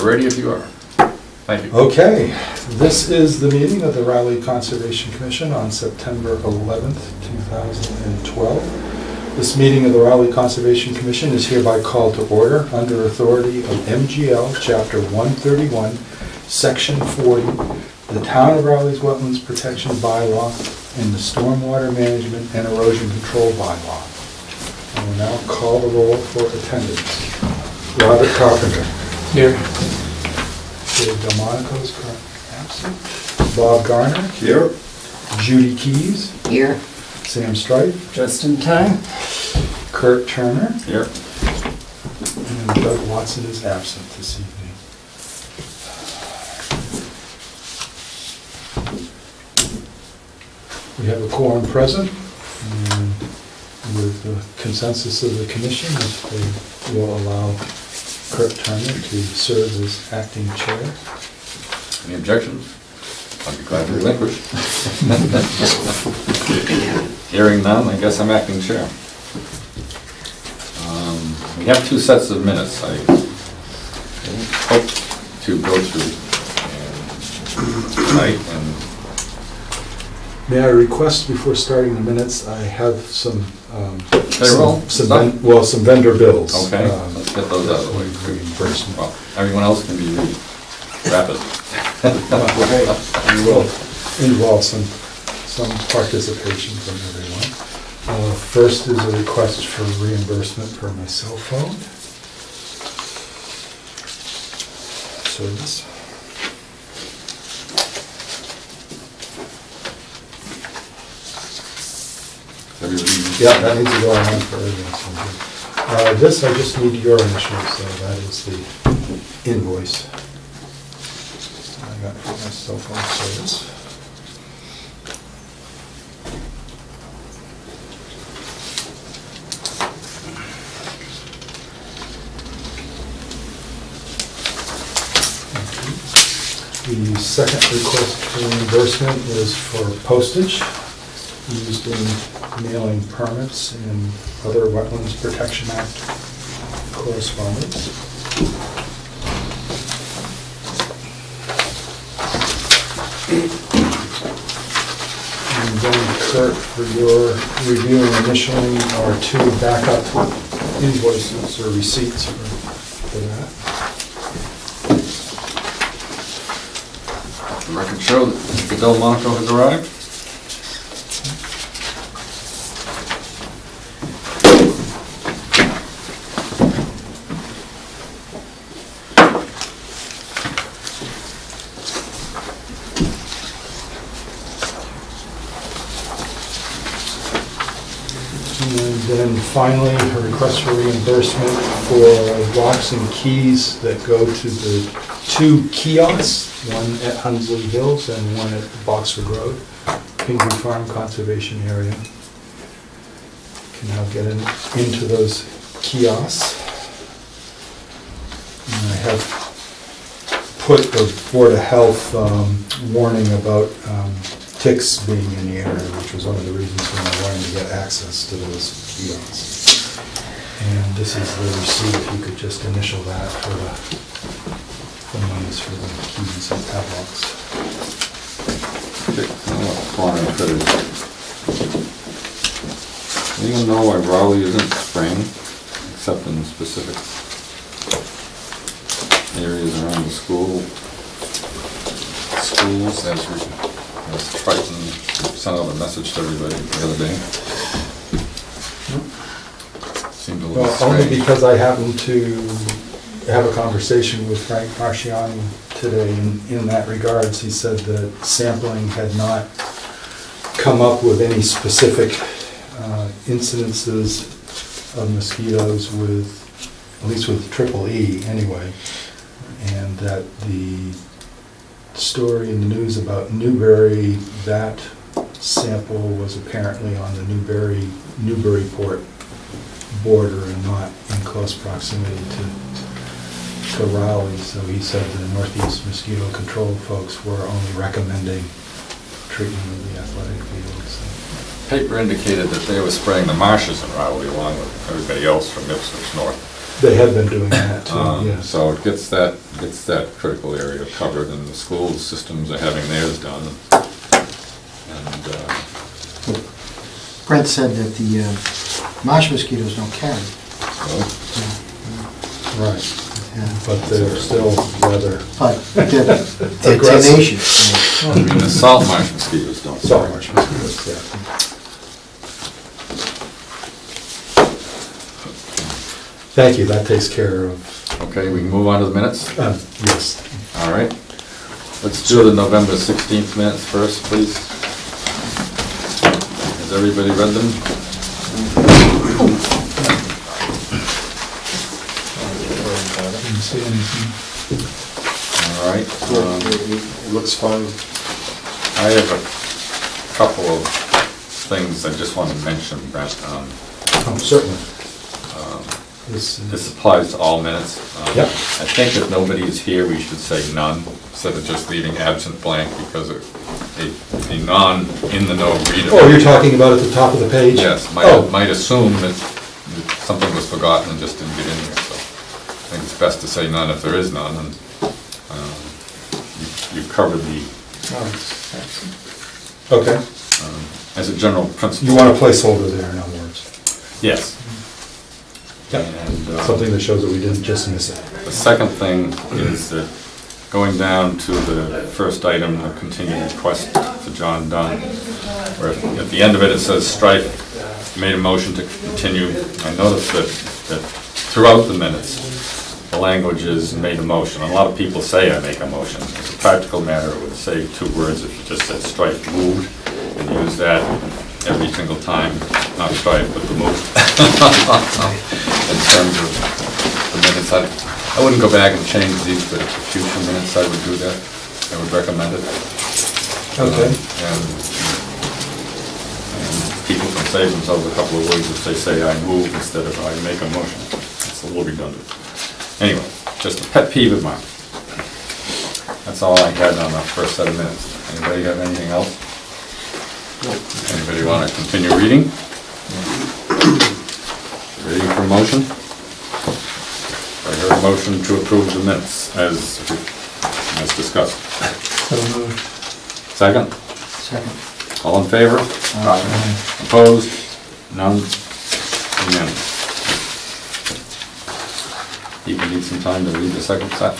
We're ready if you are. Thank you. Okay, this is the meeting of the Raleigh Conservation Commission on September 11th, 2012. This meeting of the Raleigh Conservation Commission is hereby called to order under authority of MGL Chapter 131, Section 40, the Town of Raleigh's Wetlands Protection Bylaw, and the Stormwater Management and Erosion Control Bylaw. I will now call the roll for attendance. Robert Carpenter. Here. Dave Delmonico is absent. Bob Garner. Here. Judy Keys. Here. Sam Stripe. Just in time. Kurt Turner. Here. And Doug Watson is absent this evening. We have a quorum present, and with the consensus of the commission, if they will allow Kurt Turner to serve as acting chair. Any objections? I'd be glad to relinquish. Hearing none, I guess I'm acting chair. We have two sets of minutes I hope to go through tonight. May I request before starting the minutes, I have some Payroll? some vendor bills. Okay, let's get those out of the way. Reimbursement. Well, everyone else can be rapid. Okay, we will involve some participation from everyone. First is a request for reimbursement for my cell phone service. Yeah, that needs to go on for everyone. This, I just need your initials, so that is the invoice I got for my cell phone service. The second request for reimbursement is for postage used in mailing permits and other Wetlands Protection Act correspondence. And then Kurt, for your review and initialing our two backup invoices or receipts for that. The record show that Mr. Delmonico has arrived. And then finally, a request for reimbursement for locks and keys that go to the two kiosks, one at Hunsley Hills and one at Boxford Road, Pingree Farm Conservation Area. Can now get into those kiosks. And I have put the Board of Health warning about ticks being in the area, which was one of the reasons when I wanted to get access to those kiosks. And this is the receipt, if you could just initial that for the monies for the keys and padlocks. Anyone know why Raleigh isn't spraying, except in specific areas around the schools, as Triton sent out a message to everybody the other day. Seemed a little Well, only strange. because I happened to have a conversation with Frank Marciani today in that regards. He said that sampling had not come up with any specific incidences of mosquitoes with, at least with triple E anyway, and that the story in the news about Newbury, that sample was apparently on the Newburyport border and not in close proximity to Raleigh. So he said the Northeast Mosquito Control folks were only recommending treatment of the athletic field. So. Paper indicated that they were spraying the marshes in Raleigh along with everybody else from Ipswich north. They have been doing that too, yes. So it gets that critical area covered, and the school systems are having theirs done. And Brent said that the marsh mosquitoes don't carry. Right, Yeah. but they're still rather But they're Aggressive. tenacious. I mean, the salt marsh mosquitoes don't. salt marsh mosquitoes, yeah. Thank you, that takes care of, Okay, we can move on to the minutes? yes. All right. Let's do the November 16th minutes first, please. Has everybody read them? Didn't see anything. All right. It looks fine. I have a couple of things I just want to mention, Brent. Oh, certainly. This This applies to all minutes. Yep. I think if nobody is here, we should say none, instead of just leaving absent blank, because a non-in-the-know reader. Oh, you're talking about at the top of the page? Yes, Oh. might assume that something was forgotten and just didn't get in here, so I think it's best to say none if there is none, and you've covered the, Okay. as a general principle. You want a placeholder there, in other words? Yes. Yep. And, Something that shows that we didn't just miss it. the second thing is that going down to the first item, the continued request for John Dunn, where at the end of it, it says Strife made a motion to continue. I noticed that throughout the minutes, the language is made a motion. A lot of people say I make a motion. As a practical matter, it would save 2 words if you just said Strife moved, and use that every single time, not Strife, but the move. In terms of the minutes, I wouldn't go back and change these, but for future minutes, I would do that. I would recommend it. Okay. And people can save themselves a couple of words if they say I move instead of I make a motion. It's a little redundant. Anyway, just a pet peeve of mine. That's all I had on the first set of minutes. Anybody have anything else? Anybody want to continue reading? Ready for motion? I heard a motion to approve the minutes as discussed. Second? Second. All in favor? Opposed? None? Unanimous. People need some time to read the second set.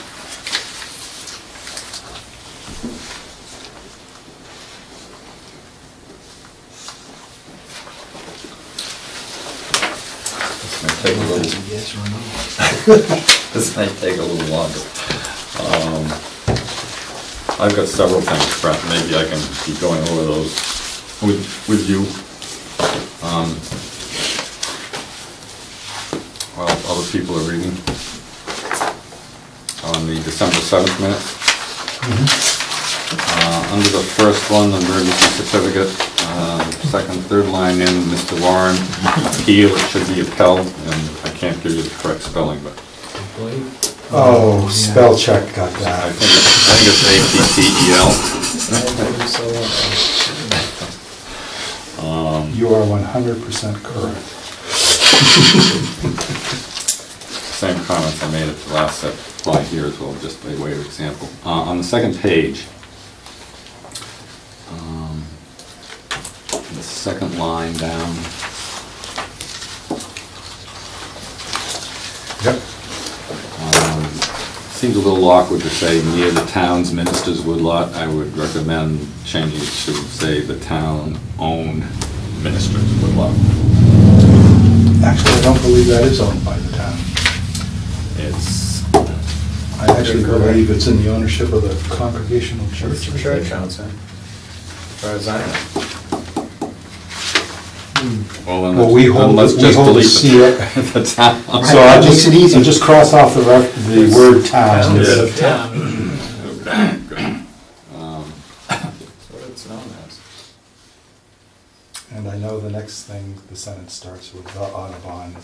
Take a little, Yes or no? this may take a little longer. I've got several things, Brent, maybe I can keep going over those with you. While other people are reading. On the December 7th minutes. Under the first one, the emergency certificate, second, third line in, Mr. Warren, appeal, it should be appelled, and I can't give you the correct spelling, but Oh, spell check got I that. think it's A-P-P-E-L. You are 100% correct. Same comments I made at the last set apply here as well, just by way of example. On the second page, the second line down, Yep. seems a little awkward to say near the town's minister's woodlot. I would recommend changing it to say the town-owned minister's woodlot. Actually, I don't believe that is owned by the town. It's, I actually believe it's in the ownership of the Congregational Church. Church owns it. As far as I know. Well, we hold, then let's we just hold the delete seal. the town. So I Makes just, it easy. I just cross off the word town. Yeah. That's what it's known as. And I know the next thing, the sentence starts with the Audubon. It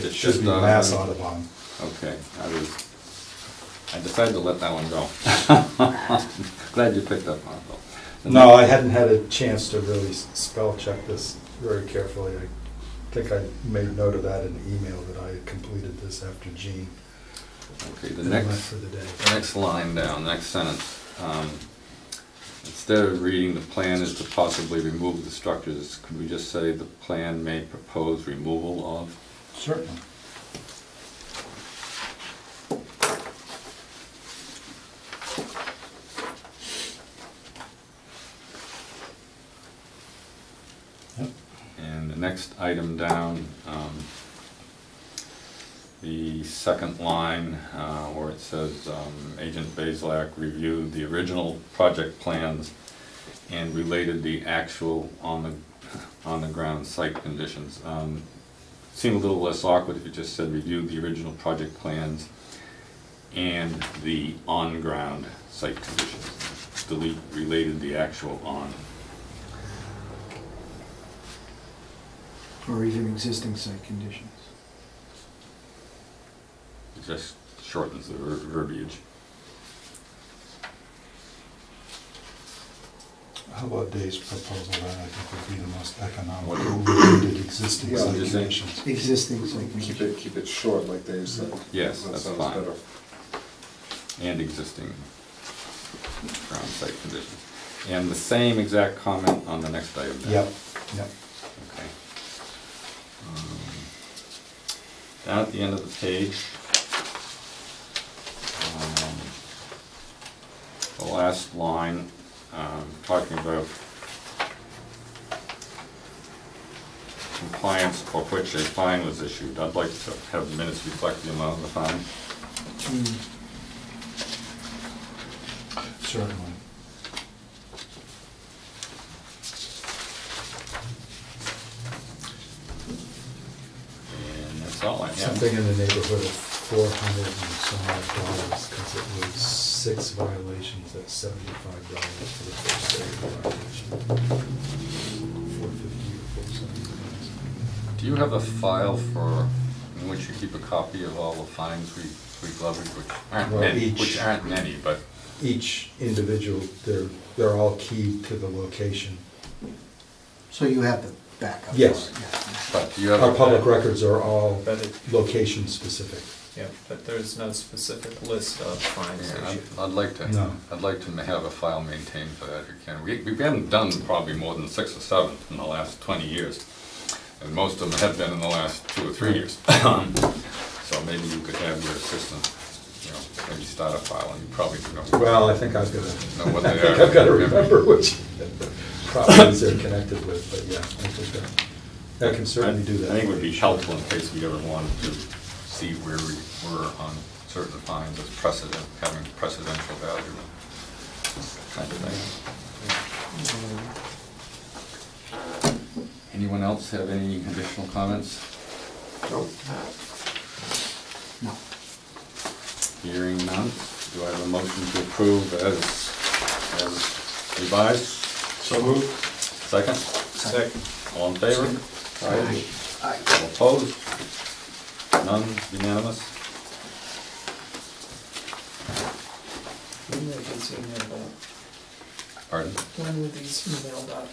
It's should just be Mass Audubon. Okay, I decided to let that one go. Glad you picked up on it, though. No, I hadn't had a chance to really spell check this very carefully. think I made note of that in the email that I had completed this after Jean. Okay, the then left next, for the day. the next line down, next sentence. Instead of reading the plan is to possibly remove the structures, could we just say the plan may propose removal of? Certainly. Yep. And the next item down, the second line, where it says, Agent Bazelak reviewed the original project plans and related the actual on the ground site conditions. Seemed a little less awkward if you just said reviewed the original project plans and the on-ground site conditions. Delete related the actual on. Or even existing site conditions. It just shortens the verbiage. How about Dave's proposal, that I think would be the most economical, What? related existing Yeah, site just saying. conditions. Existing site conditions. Keep it short, like Dave said. Yes, That that's sounds fine. better. And existing ground site conditions. And the same exact comment on the next item. down. Yep, yep. Okay. Down at the end of the page, the last line, talking about compliance for which a fine was issued. I'd like to have the minutes reflect the amount of the fine. Certainly. And that's all I have. Something in the neighborhood of $400 and some odd dollars, because it was 6 violations at $75 for the first area violation. $450 or $475. Do you have a file in which you keep a copy of all the fines we've levied, which aren't Well, many, which aren't many, but Each individual, they're all keyed to the location. So you have the backup? Yes. for it, but do you have Our a public records are all But it, location specific. yeah, but there's no specific list of fines Yeah, issued. I'd like to. No. I'd like to have a file maintained for that if you can. We haven't done probably more than 6 or 7 in the last 20 years, and most of them have been in the last 2 or 3 years. So maybe you could have your assistant, maybe start a file, and you probably know. Well, I think I've got Know what to, I they think are. I've got to remember which properties they're connected with, but yeah, I think I can certainly do that. I think it would be helpful in case we ever wanted to see where we were on certain fines as precedent, having precedential value, kind of thing. Anyone else have any additional comments? Nope. No. Hearing none, do I have a motion to approve as revised? So moved. Second? Second. All in favor? Aye. All opposed? None, unanimous? When were these emailed out? Pardon? When were these emailed out?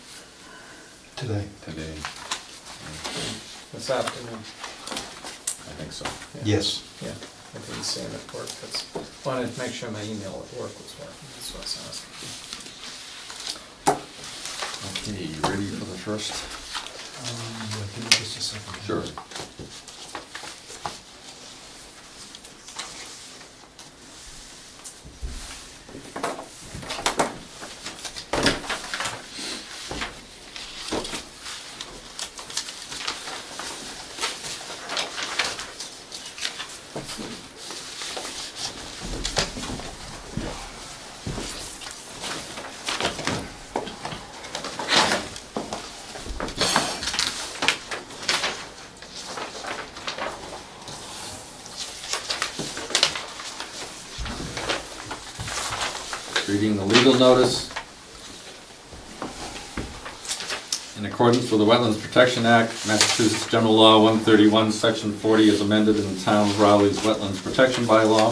Today. Today, This afternoon? I think so. Yeah. Yes. Yeah, I didn't see it at work, that's, wanted to make sure my email at work was working, that's what I was asking. Okay, you ready for the first? Yeah, give me just a second. Sure. Reading the legal notice. In accordance with the Wetlands Protection Act, Massachusetts General Law 131, Section 40 is amended in the Town of Raleigh's Wetlands Protection Bylaw.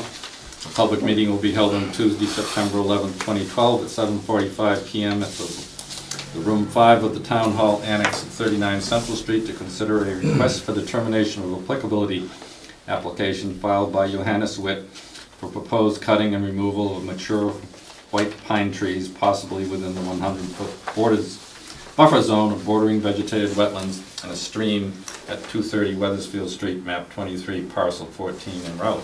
A public meeting will be held on Tuesday, September 11, 2012 at 7:45 p.m. at the the room 5 of the Town Hall Annex at 39 Central Street to consider a request for determination of applicability application filed by Johannes Witt for proposed cutting and removal of mature white pine trees, possibly within the 100-foot buffer zone of bordering vegetated wetlands and a stream at 230 Weathersfield Street, map 23, parcel 14 in Rowley.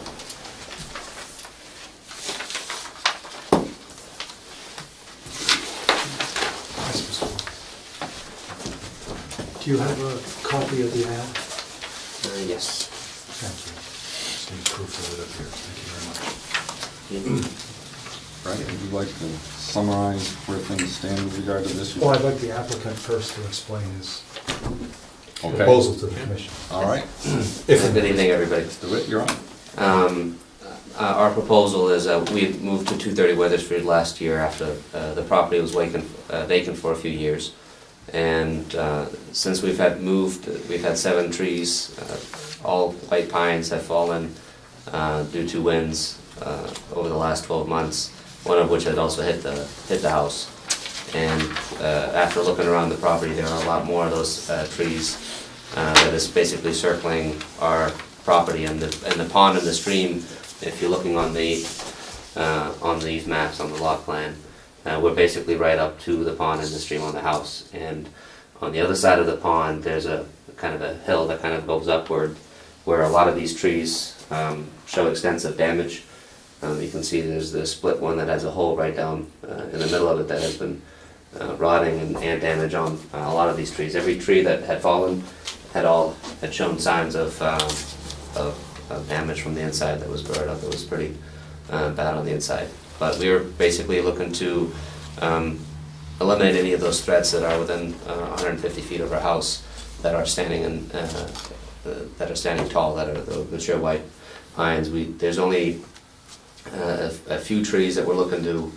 Do you have a copy of the ad? Yes. Thank you. Just need proof of it up here. Thank you very much. Right, would you like to summarize where things stand with regard to this? Well, I'd like the applicant first to explain his Okay. proposal to the commission. All right. Good evening, everybody. Mr. Witt, you're on. Our proposal is, we moved to 230 Weathersfield last year after the property was vacant for a few years. And since we've had 7 trees, all white pines have fallen due to winds over the last 12 months, one of which had also hit the house. And after looking around the property, there are a lot more of those trees that is basically circling our property, and the pond and the stream. If you're looking on these maps on the lot plan, we're basically right up to the pond and the stream on the house. And on the other side of the pond, there's a kind of a hill that kind of goes upward, where a lot of these trees show extensive damage. You can see there's the split one that has a hole right down in the middle of it that has been rotting and damage on a lot of these trees. Every tree that had fallen had shown signs of damage from the inside that was burnt up. It was pretty bad on the inside. But we were basically looking to eliminate any of those threats that are within 150 feet of our house that are standing tall, that are the mature white pines. There's only a few trees that we're looking to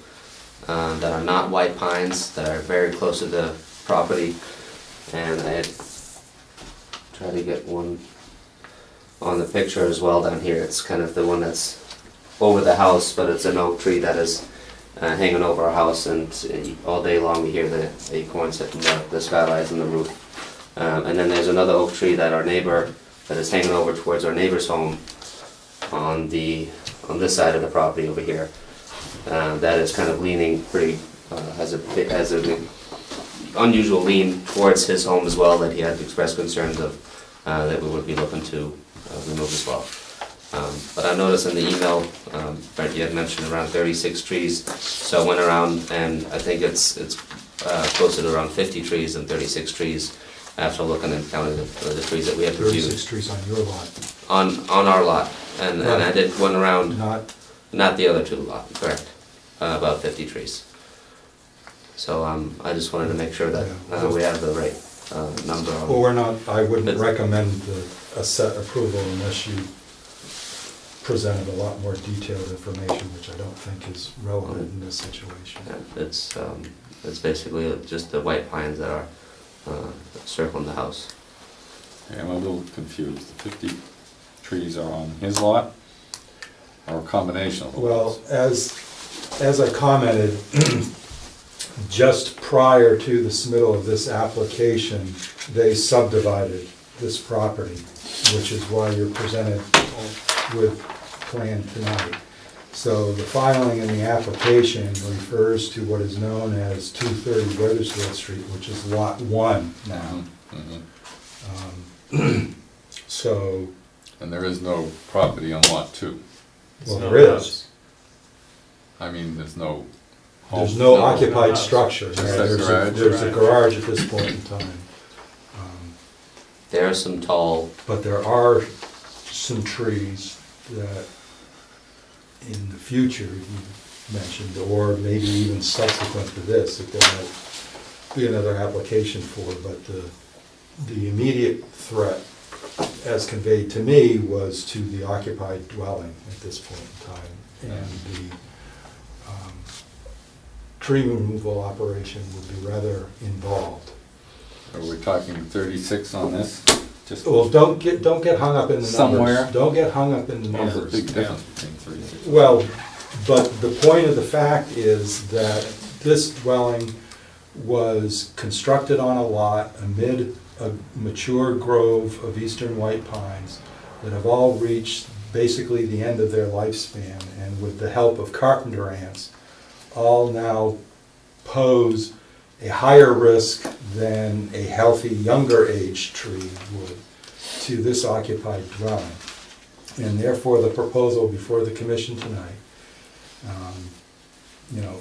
that are not white pines, that are very close to the property, and I had tried to get one on the picture as well down here. It's kind of the one that's over the house, but it's an oak tree that is hanging over our house, and all day long we hear the acorns hitting the skylights and the roof. And then there's another oak tree that is hanging over towards our neighbor's home on this side of the property over here. That is kind of leaning pretty, has an unusual lean towards his home as well, that he had expressed concerns of that we would be looking to remove as well. But I noticed in the email, Brent, you had mentioned around 36 trees, so I went around and I think it's closer to around 50 trees than 36 trees after looking and counting the trees that we have reviewed. 36 trees on your lot. On our lot, and I did one around, Not the other two lot, correct, about 50 trees. So I just wanted to make sure that we have the right number on. Well, I wouldn't recommend a set approval unless you presented a lot more detailed information, which I don't think is relevant in this situation. Yeah, it's basically just the white pines that are circling the house. Okay, I'm a little confused. The 50 trees are on his lot, or a combination of the lots? Well, as I commented, just prior to the submittal of this application, they subdivided this property, which is why you're presented with plan tonight. So the filing in the application refers to what is known as 230 Weathersfield Street, which is Lot 1 now. So... And there is no property on Lot 2? Well, there is. I mean, there's no home? There's no occupied structure. Just that garage? There's a garage at this point in time. There are some tall, But there are some trees that in the future, you mentioned, or maybe even subsequent to this, that there might be another application for, but the immediate threat, as conveyed to me, was to the occupied dwelling at this point in time. And the tree removal operation would be rather involved. Are we talking 36 on this? Just Well, don't get hung up in the numbers. Somewhere. Don't get hung up in the There's a numbers. big difference between 36. Well, but the point of the fact is that this dwelling was constructed on a lot amid a mature grove of eastern white pines that have all reached basically the end of their lifespan, and with the help of carpenter ants, all now pose a higher risk than a healthy younger age tree would to this occupied dwelling. And therefore the proposal before the commission tonight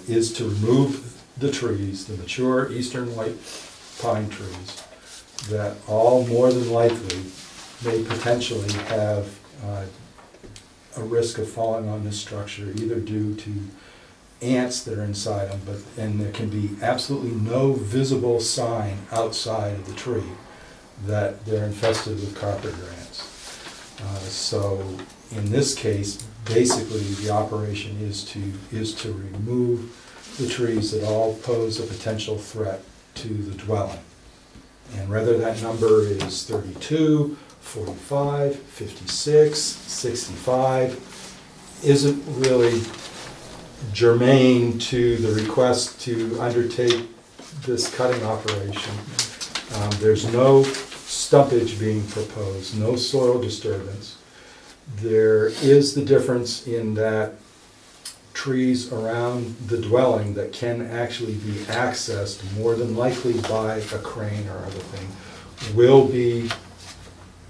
is to remove the trees, the mature eastern white pine trees, that all more than likely may potentially have a risk of falling on this structure, either due to ants that are inside them, and there can be absolutely no visible sign outside of the tree that they're infested with carpenter ants. So in this case, basically the operation is to remove the trees that all pose a potential threat to the dwelling. And whether that number is 32, 45, 56, 65, isn't really germane to the request to undertake this cutting operation. There's no stumpage being proposed, no soil disturbance. There is the difference in that trees around the dwelling that can actually be accessed, more than likely by a crane or other thing, will be,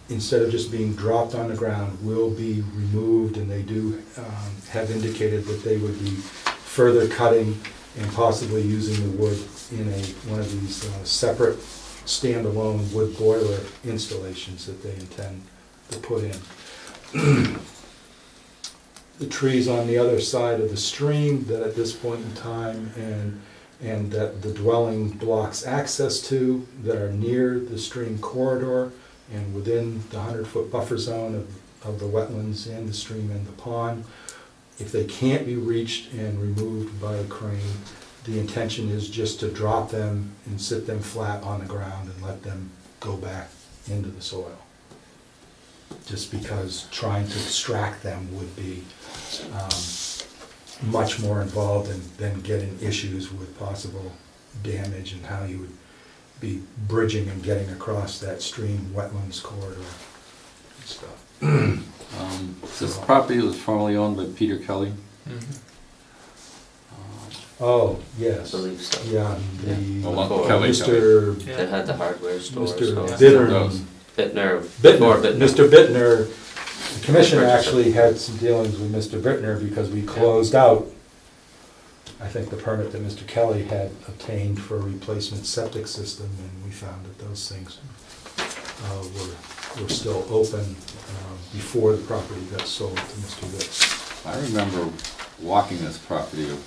instead of just being dropped on the ground, will be removed, and they do have indicated that they would be further cutting and possibly using the wood in one of these separate standalone wood boiler installations that they intend to put in. The trees on the other side of the stream that at this point in time and that the dwelling blocks access to, that are near the stream corridor and within the 100-foot buffer zone of the wetlands and the stream and the pond, if they can't be reached and removed by a crane, the intention is just to drop them and sit them flat on the ground and let them go back into the soil. Just because trying to extract them would be much more involved than getting issues with possible damage and how you would be bridging and getting across that stream wetlands corridor and stuff. This property was formerly owned by Peter Kelly. Oh, yes. I believe so. Yeah, Well, Kelly. Mr. That had the hardware store. Mr. So. Bittner. Bittner. Bittner. Mr. Bittner, the commission actually had some dealings with Mr. Bittner because we closed out, I think, the permit that Mr. Kelly had obtained for a replacement septic system, and we found that those things were still open before the property got sold to Mr. Bittner. I remember walking this property a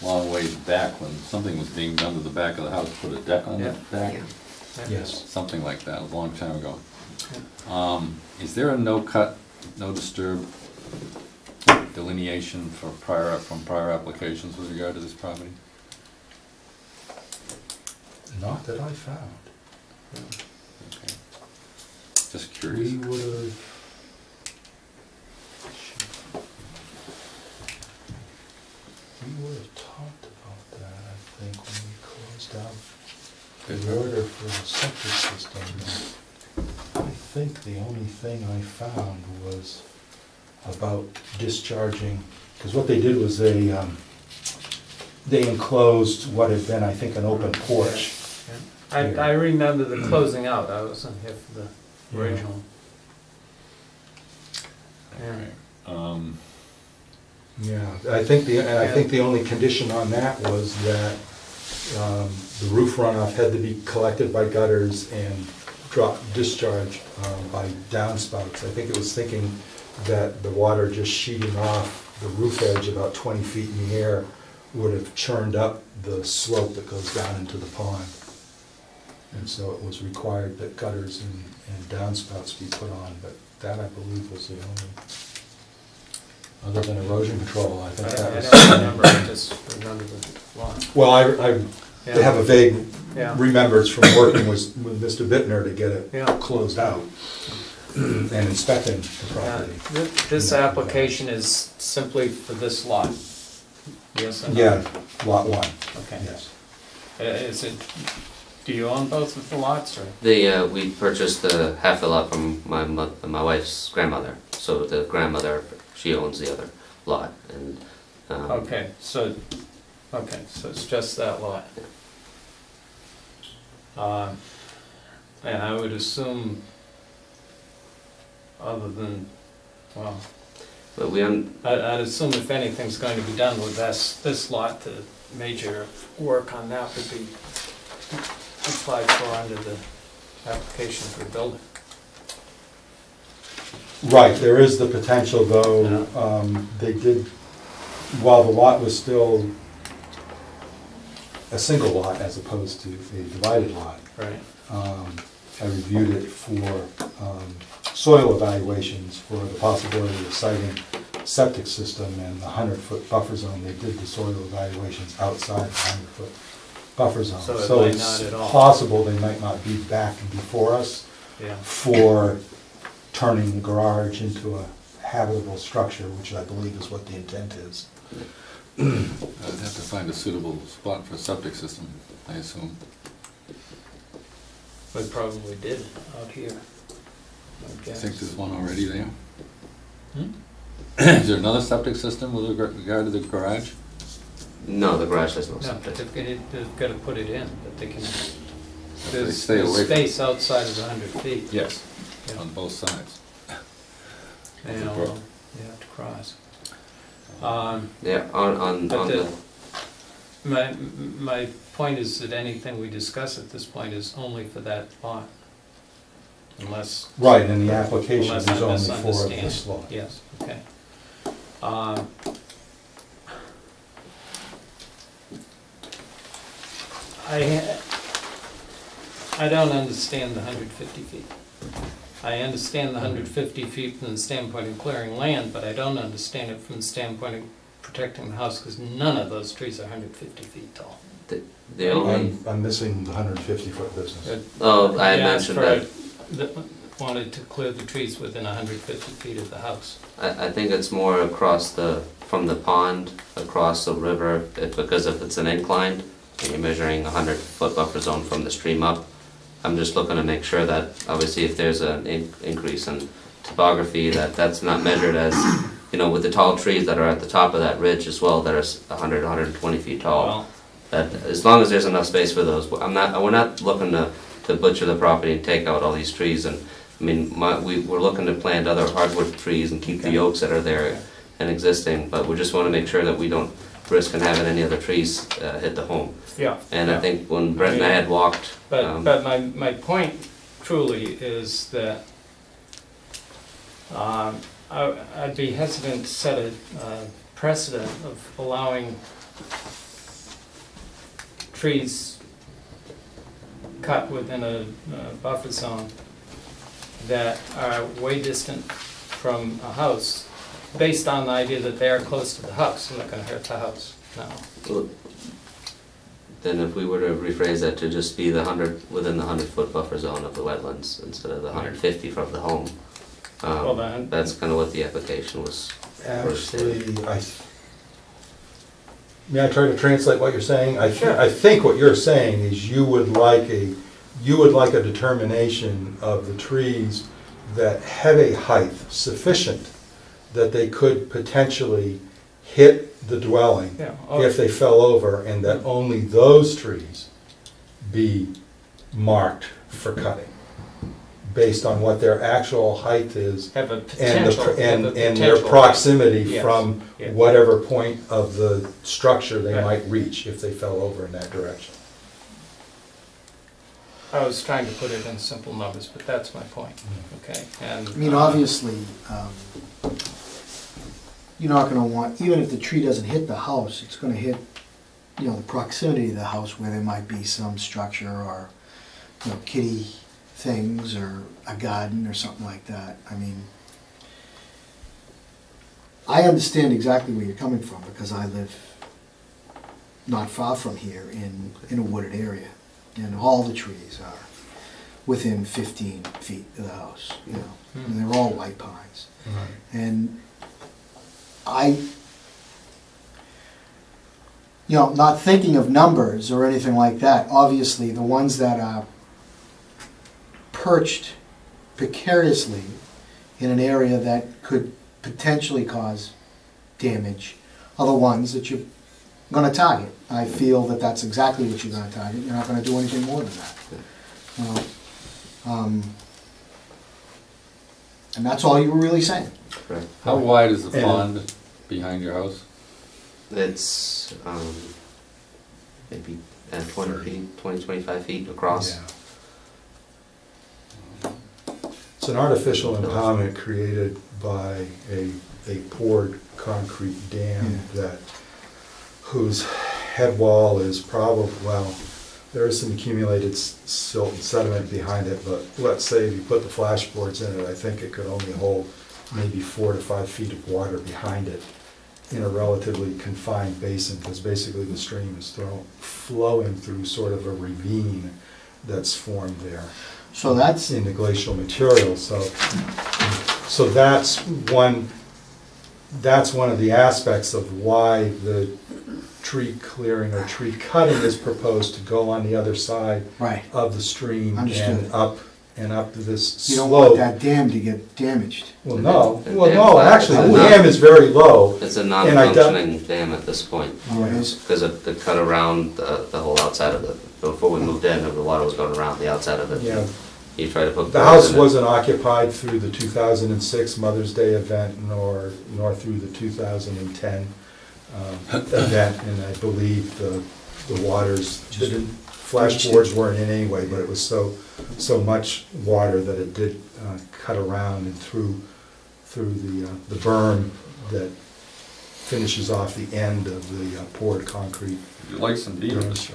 long ways back when something was being done to the back of the house, put a deck on the back. Yes. Something like that, a long time ago. Is there a no-cut, no-disturb delineation from prior applications with regard to this property? Not that I found. Okay. Just curious. We would have... We would have talked about that, I think, when we closed out the order for the septic system. I think the only thing I found was about discharging, because what they did was they enclosed what had been, I think, an open porch. I remember the closing out, I wasn't here for the original. Yeah, I think the only condition on that was that the roof runoff had to be collected by gutters and discharged by downspouts. I think it was thinking that the water just sheeting off the roof edge about 20 feet in the air would have churned up the slope that goes down into the pond. And so it was required that gutters and downspouts be put on, but that, I believe, was the only, other than erosion control, I think that was. I don't remember, I just remember the law. Well, I have a vague Yeah. remembrance from working with Mr. Bittner to get it Yeah. closed out and inspecting the property. This application is simply for this lot? Yes or no? Yeah, lot one, Okay. yes. Is it, do you own both of the lots, or? We purchased half the lot from my wife's grandmother, so the grandmother, she owns the other lot, and. Okay, so it's just that lot. And I would assume, other than, well, But I'd assume if anything's going to be done with this lot, the major work on that would be applied for under the application for the building. Right, there is the potential, though, they did, while the lot was still a single lot as opposed to a divided lot, Right. I reviewed it for soil evaluations for the possibility of siting septic system and the 100-foot buffer zone. They did the soil evaluations outside the 100-foot buffer zone. So it So might it's not at all. possible they might not be back before us Yeah. for turning the garage into a habitable structure, which I believe is what the intent is. I'd have to find a suitable spot for a septic system, I assume. We probably did out here, I I guess. think there's one already there. Hmm? Is there another septic system with regard to the garage? no, the garage has no No, septic. they've got to put it in, but they can, They there's stay away from- space outside of the 100 feet. Yes, Yeah. on both sides. You know, brook. you have to cross. Yeah, on But the, My point is that anything we discuss at this point is only for that lot. Unless. Right, and the application Unless is I'm only for misunderstanding. this lot. Yes, okay. I don't understand the 150 feet. I understand the 150 feet from the standpoint of clearing land, but I don't understand it from the standpoint of protecting the house, because none of those trees are 150 feet tall. the only, I'm missing the 150-foot business. oh, I Yeah, mentioned it's that, wanted to clear the trees within 150 feet of the house. I think it's more across from the pond, across the river, because if it's an incline, and you're measuring a 100-foot buffer zone from the stream up, I'm just looking to make sure that, obviously, if there's an increase in topography, that's not measured as, you know, with the tall trees that are at the top of that ridge as well, that are 100, 120 feet tall. Well, That, as long as there's enough space for those, we're not looking to butcher the property and take out all these trees, and, I mean, we're looking to plant other hardwood trees and keep the oaks that are there and existing, but we just wanna make sure that we don't risk in having any other trees hit the home. yeah. And yeah. I think when Brett and I had walked, But my point truly is that I'd be hesitant to set a precedent of allowing trees cut within a buffer zone that are way distant from a house, based on the idea that they are close to the house, and not gonna hurt the house, no. then if we were to rephrase that to just be within the 100-foot buffer zone of the wetlands instead of the 150 from the home, Well, then, that's kind of what the application was. Actually, may I try to translate what you're saying? Sure. I think what you're saying is you would like a determination of the trees that have a height sufficient that they could potentially hit the dwelling yeah. if they fell over, and that only those trees be marked for cutting, based on what their actual height is Have a and potential. and their proximity Yes, from yes. whatever point of the structure they Right. might reach if they fell over in that direction. I was trying to put it in simple numbers, but that's my point, okay? And I mean, obviously, you're not gonna want, even if the tree doesn't hit the house, it's gonna hit, you know, the proximity of the house where there might be some structure or, you know, kitty things or a garden or something like that. I mean, I understand exactly where you're coming from because I live not far from here in a wooded area. And all the trees are within 15 feet of the house, you know, and they're all white pines. you know, not thinking of numbers or anything like that, obviously, the ones that are perched precariously in an area that could potentially cause damage are the ones that you're gonna target. I feel that that's exactly what you're gonna target, you're not gonna do anything more than that. And that's all you were really saying. Correct. How wide is the And- pond behind your house? It's maybe 20 feet, 20, 25 feet across. Yeah. It's an artificial impoundment created by a poured concrete dam that, whose head wall is probably, well, there is some accumulated silt and sediment behind it, but let's say if you put the flashboards in it, I think it could only hold maybe 4 to 5 feet of water behind it in a relatively confined basin, because basically the stream is flowing through sort of a ravine that's formed there. So that's, In the glacial material, so that's one of the aspects of why the tree clearing or tree cutting is proposed to go on the other side right, of the stream Understood. and up this you don't slope. want that dam to get damaged. Well, no, The well, dam's no, not- actually, it's the not- dam is very low. It's a And I non-functioning dam at this point, Oh, it is? because they cut around the whole outside of it. Before we moved in, the water was going around the outside of it. Yeah, You try to hook. the boats house in it. wasn't occupied through the 2006 Mother's Day event, nor through the 2010 event, and I believe the waters, flashboards weren't in anyway, but it was so much water that it did cut around and through the berm that finishes off the end of the poured concrete. Would you like some beavers?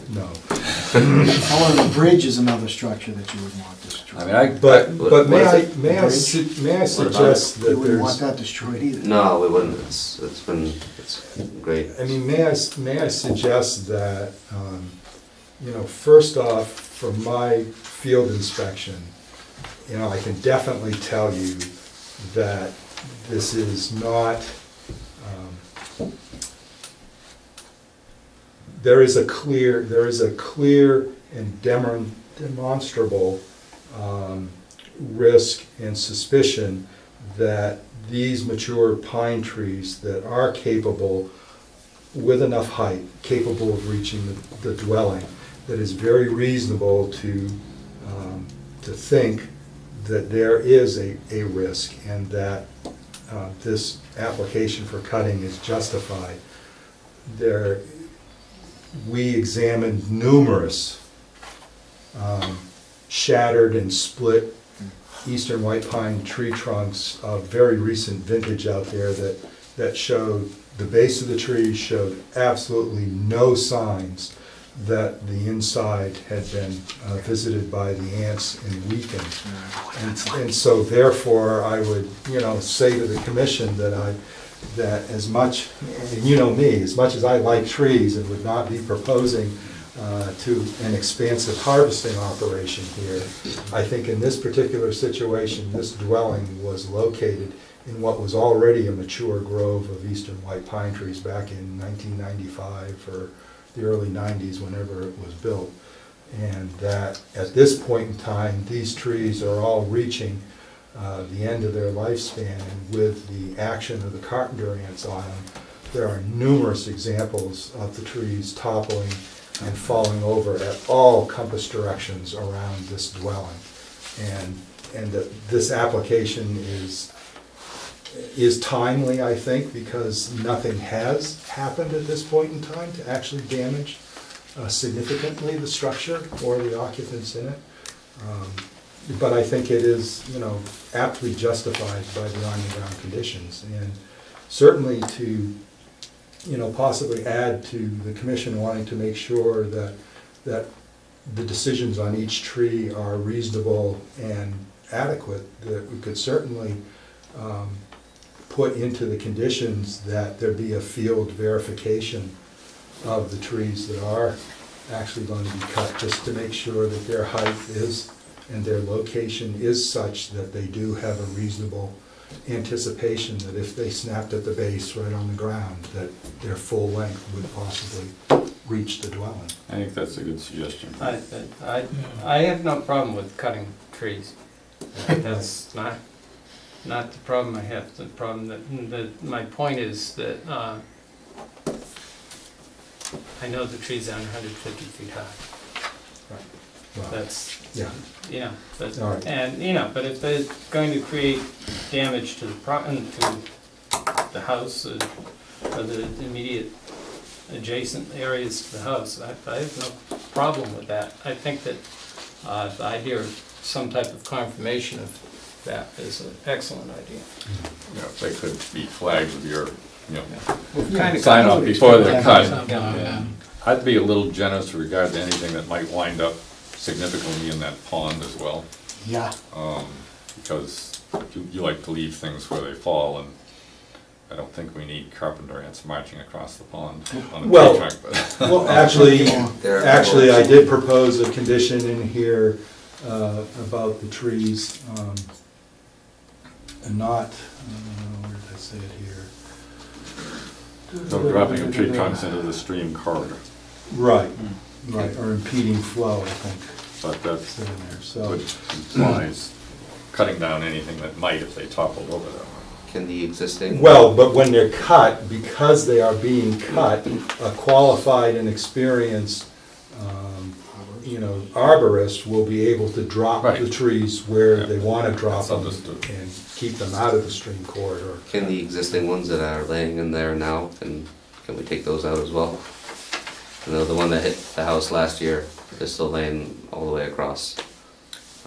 No. However, the bridge is another structure that you would want destroyed. I mean, But What may is I, it? may I, su- may I suggest You that wouldn't want there's, that destroyed either. No, we wouldn't. It's great. I mean, may I suggest that, first off, from my field inspection, I can definitely tell you that this is not, there is a clear and demonstrable risk and suspicion that these mature pine trees that are capable, with enough height, capable of reaching the dwelling, that is very reasonable to think that there is a risk and that this application for cutting is justified. We examined numerous shattered and split eastern white pine tree trunks of very recent vintage out there that showed, the base of the tree showed absolutely no signs that the inside had been visited by the ants and weakened. And so therefore, I would, say to the commission that as much, and you know me, as much as I like trees and would not be proposing to an expansive harvesting operation here, I think in this particular situation, this dwelling was located in what was already a mature grove of eastern white pine trees back in 1995 or the early 90s, whenever it was built. And that at this point in time, these trees are all reaching the end of their lifespan, and with the action of the carpenter ants on them, there are numerous examples of the trees toppling and falling over at all compass directions around this dwelling. And that this application is timely, I think, because nothing has happened at this point in time to actually damage significantly the structure or the occupants in it. But I think it is, aptly justified by the on-the-ground conditions. And certainly to, possibly add to the commission wanting to make sure that the decisions on each tree are reasonable and adequate, that we could certainly put into the conditions that there be a field verification of the trees that are actually going to be cut, just to make sure that their height is and their location is such that they do have a reasonable anticipation that if they snapped at the base right on the ground, that their full length would possibly reach the dwelling. I think that's a good suggestion. I have no problem with cutting trees. That's not the problem I have. The problem that my point is that I know the trees aren't 150 feet high. Well, That's, Yeah, yeah, but, all right. and, but if they're going to create damage to the house or the immediate adjacent areas to the house, I have no problem with that. I think that the idea of some type of confirmation of that is an excellent idea. You know, if they could be flagged with your, Kind sign off before they're cut. Yeah. I'd be a little generous with regard to anything that might wind up significantly in that pond as well. Yeah. Because you like to leave things where they fall, and I don't think we need carpenter ants marching across the pond on a Well- tree trunk, but. Well, actually, There- I did propose a condition in here about the trees, and not, where did I say it here? No dropping of tree trunks into the stream corridor, Right, right, or impeding flow, I think, but that's, said in there, so. which implies cutting down anything that might if they toppled over them. Can the existing? Well, but when they're cut, because they are being cut, a qualified and experienced, arborist will be able to drop the Right. trees where Yeah. they want to drop That's them understood. and keep them out of the stream corridor. Can the existing ones that are laying in there now, can we take those out as well? You know, the one that hit the house last year is still laying all the way across.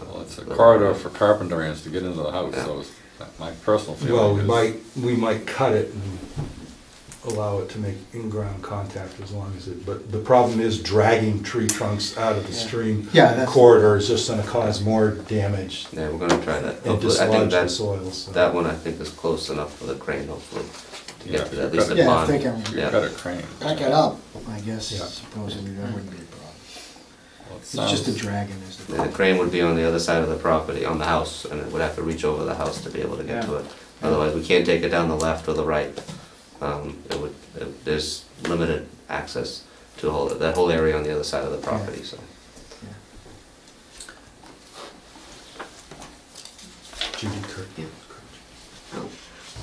Well, it's a corridor for carpenter ants to get into the house, so it's my personal feeling Well, is. we might cut it and allow it to make in-ground contact as long as but the problem is dragging tree trunks out of the stream Yeah, that's- corridor is just gonna cause more damage Yeah, we're gonna try that. and Hopefully, I think dislodge the that, soil, so. that one I think is close enough for the crane, hopefully, to Yeah, get to you've at least got the it. Yeah, pond. if they can You've Yeah. got a crane. back it up, I guess, Yeah. supposedly that wouldn't be a problem. Well, it It's just a sounds- dragon is the And the problem. crane would be on the other side of the property, on the house, and it would have to reach over the house to be able to get to it. Otherwise, we can't take it down the left or the right. There's limited access to that whole area on the other side of the property, so. Judy Kirk.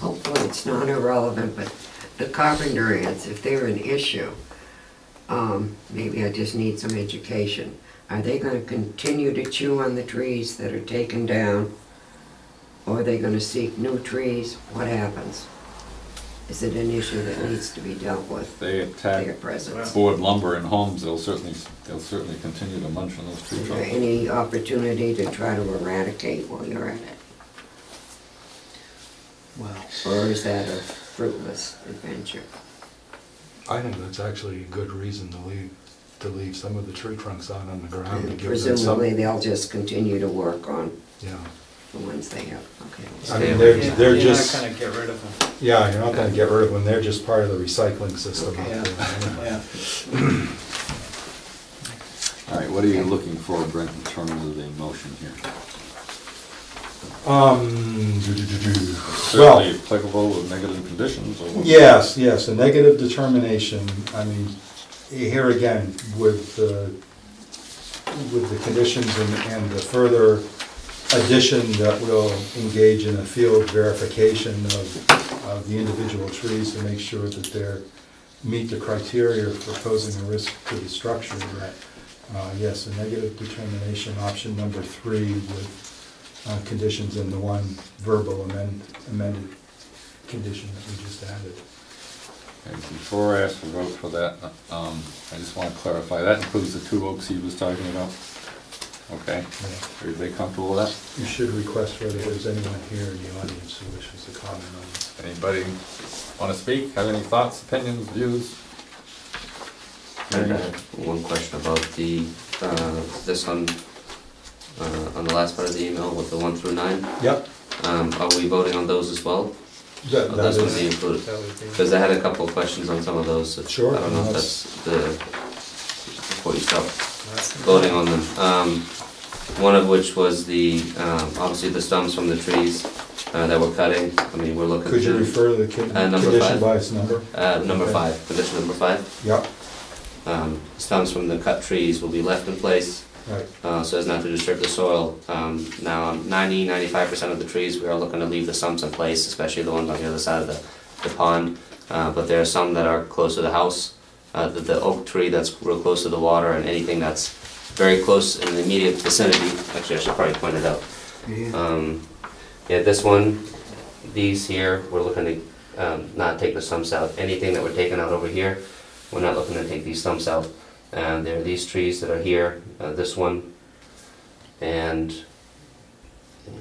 Hopefully it's not irrelevant, but the carpenter ants, if they're an issue, maybe I just need some education. Are they gonna continue to chew on the trees that are taken down? Or are they gonna seek new trees? What happens? Is it an issue that needs to be dealt with, If they their attack presence? board lumber in homes, they'll certainly continue to munch on those tree Is there trunks. any opportunity to try to eradicate while you're at it? Well, Or is that a fruitless adventure? I think that's actually a good reason to leave some of the tree trunks out on the ground to give them some. Presumably, they'll just continue to work on Yeah, the ones they have, okay. I mean, You're they're not just, gonna get rid of them. yeah, you're not gonna get rid of them, they're just part of the recycling system out Okay. there anyway. All right, what are you looking for, Brent, in terms of the motion here? Well, Certainly applicable with negative conditions, or? yes, a negative determination, I mean, here again, with the conditions and the further addition that will engage in a field verification of the individual trees to make sure that they're, meet the criteria for posing a risk to the structure, that, yes, a negative determination, option number 3 with conditions and the one verbal amended condition that we just added. Okay, before I ask for vote for that, I just want to clarify, that includes the 2 oaks he was talking about? Okay, Yeah. are everybody comfortable with that? You should request whether there's anyone here in the audience who wishes to comment on this. Anybody want to speak, have any thoughts, opinions, views? I have one question about this on the last part of the email with the 1 through 9. Yep. Are we voting on those as well? That Or those would be is, included? That would be. Because I had a couple of questions on some of those. So Sure, I don't know if that's- that's before you start voting on them. One of which was obviously the stumps from the trees. that we're cutting. I mean, we're looking to... Could you refer to the number condition 5. by its number? Number Okay. 5, condition number 5. Yep, Stumps from the cut trees will be left in place right. so as not to disturb the soil. Now, 95% of the trees, we are looking to leave the stumps in place, especially the ones on the other side of the pond. But there are some that are close to the house. The oak tree that's real close to the water, and anything that's very close in the immediate vicinity, actually I should probably point it out. Yeah, this one, these here, we're looking to not take the stumps out. Anything that we're taking out over here, we're not looking to take these stumps out. And there are these trees that are here, this one, and I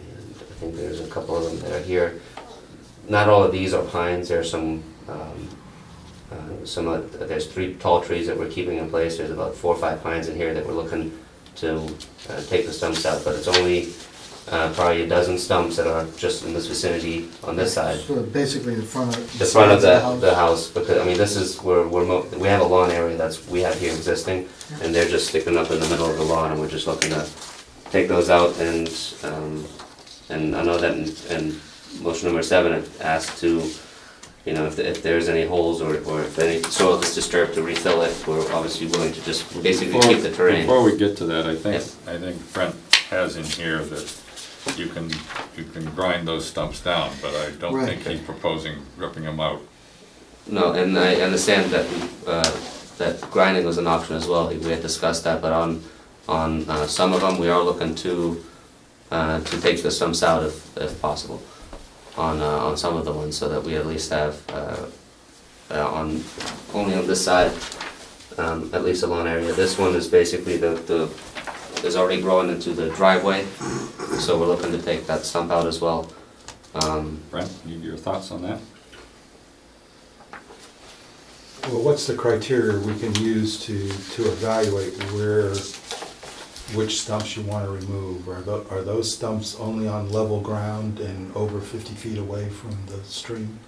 think there's a couple of them that are here. Not all of these are pines. There are there's 3 tall trees that we're keeping in place. There's about 4 or 5 pines in here that we're looking to take the stumps out, but it's only probably a dozen stumps that are just in this vicinity on this side. So basically the front of The front of the house, because, I mean, this is where we have a lawn area we have here existing, and they're just sticking up in the middle of the lawn, and we're just looking to take those out, and I know that in motion number 7, it asks to, you know, if there's any holes or if any soil is disturbed, to refill it. We're obviously willing to just basically keep the terrain. Before we get to that, I think, Yes. I think Brent has in here that you can grind those stumps down, but I don't Right. think he's proposing ripping them out. No, and I understand that that grinding was an option as well. We had discussed that, but on some of them, we are looking to take the stumps out if possible. On some of the ones, so that we at least have only on this side at least a lawn area. This one is basically is already growing into the driveway, so we're looking to take that stump out as well. Brent, your thoughts on that? Well, what's the criteria we can use to evaluate which stumps you want to remove? Are those stumps only on level ground and over 50 feet away from the stream?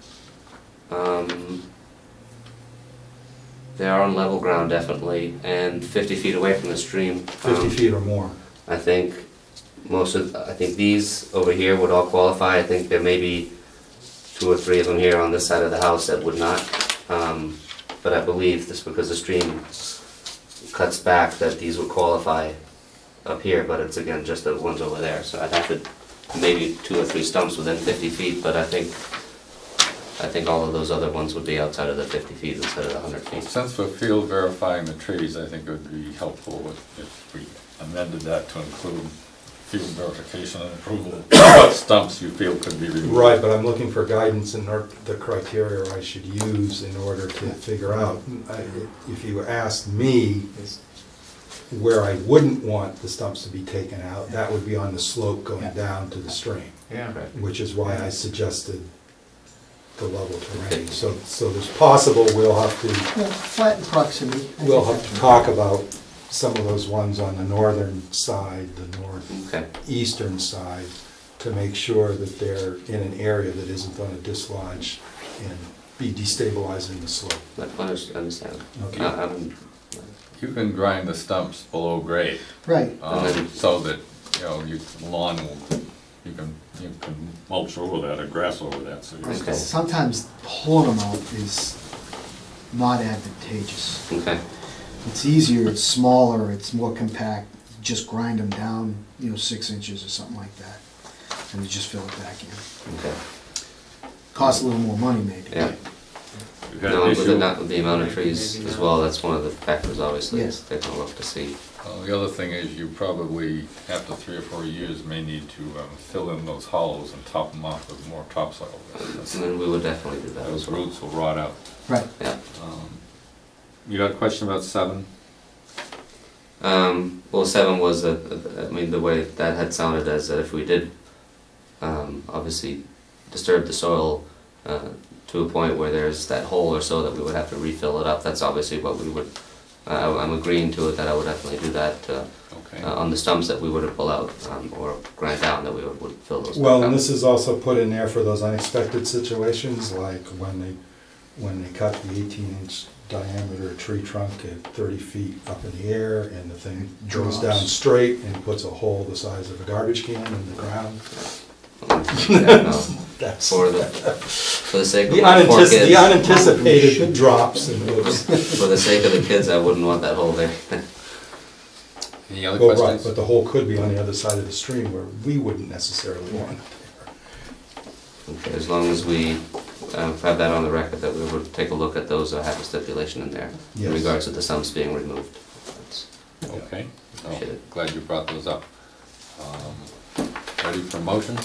They are on level ground, definitely, and 50 feet away from the stream. 50 feet or more? I think these over here would all qualify. I think there may be 2 or 3 of them here on this side of the house that would not. But I believe this, because the stream cuts back, that these would qualify up here, but it's again just the ones over there. So I'd have to, maybe 2 or 3 stumps within 50 feet, but I think all of those other ones would be outside of the 50 feet instead of the 100 feet. Since we're field verifying the trees, I think it would be helpful if we amended that to include field verification and approval of what stumps you feel could be removed. Right, but I'm looking for guidance in the criteria I should use in order to figure out. If you asked me where I wouldn't want the stumps to be taken out, that would be on the slope going down to the stream, Yeah. which is why I suggested the level terrain. So there's possible we'll have Flat in proximity. I to think that's talk about some of those ones on the northern side, the Okay. northeastern side, to make sure that they're in an area that isn't going to dislodge and be destabilizing the slope. I understand. Okay. You can grind the stumps below grade, Right. so that, you know, lawn will, you can mulch over that or grass over that, so you Okay. Sometimes pulling them out is not advantageous. Okay. It's easier, it's smaller, it's more compact, just grind them down, 6 inches or something like that, and you just fill it back in. Okay. Costs a little more money maybe. Yeah. You've had No, an with issue. the amount of trees as well, that's one of the factors, obviously, Yes. they're gonna look to see. The other thing is you probably, after 3 or 4 years, may need to fill in those hollows and top them off with more topsoil. And we would definitely do that as Those well. roots will rot out. Right. Yeah. You got a question about 7? Well, 7 was that, I mean, the way that had sounded as that if we did, obviously disturb the soil to a point where there's that hole or so that we would have to refill it up, that's obviously what we would, I'm agreeing to it, that I would definitely do that Okay. on the stumps that we would pull out or grind down, that we would fill those back Well, up. and this is also put in there for those unexpected situations, like when they cut the 18-inch diameter tree trunk at 30 feet up in the air, and the thing goes down Drops. straight and puts a hole the size of a garbage can in the ground. Yeah, no. That's For the sake of the my 4 kids. unanticipated drops and moves. For the sake of the kids, I wouldn't want that whole thing. Any other Well, right, questions? but the hole could be on the other side of the stream where we wouldn't necessarily want it. Okay, as long as we have that on the record, that we would take a look at those, have a stipulation in there in Yes. regards to the sumps being removed. That's- Okay, so Appreciate it. glad you brought those up. Ready for motion?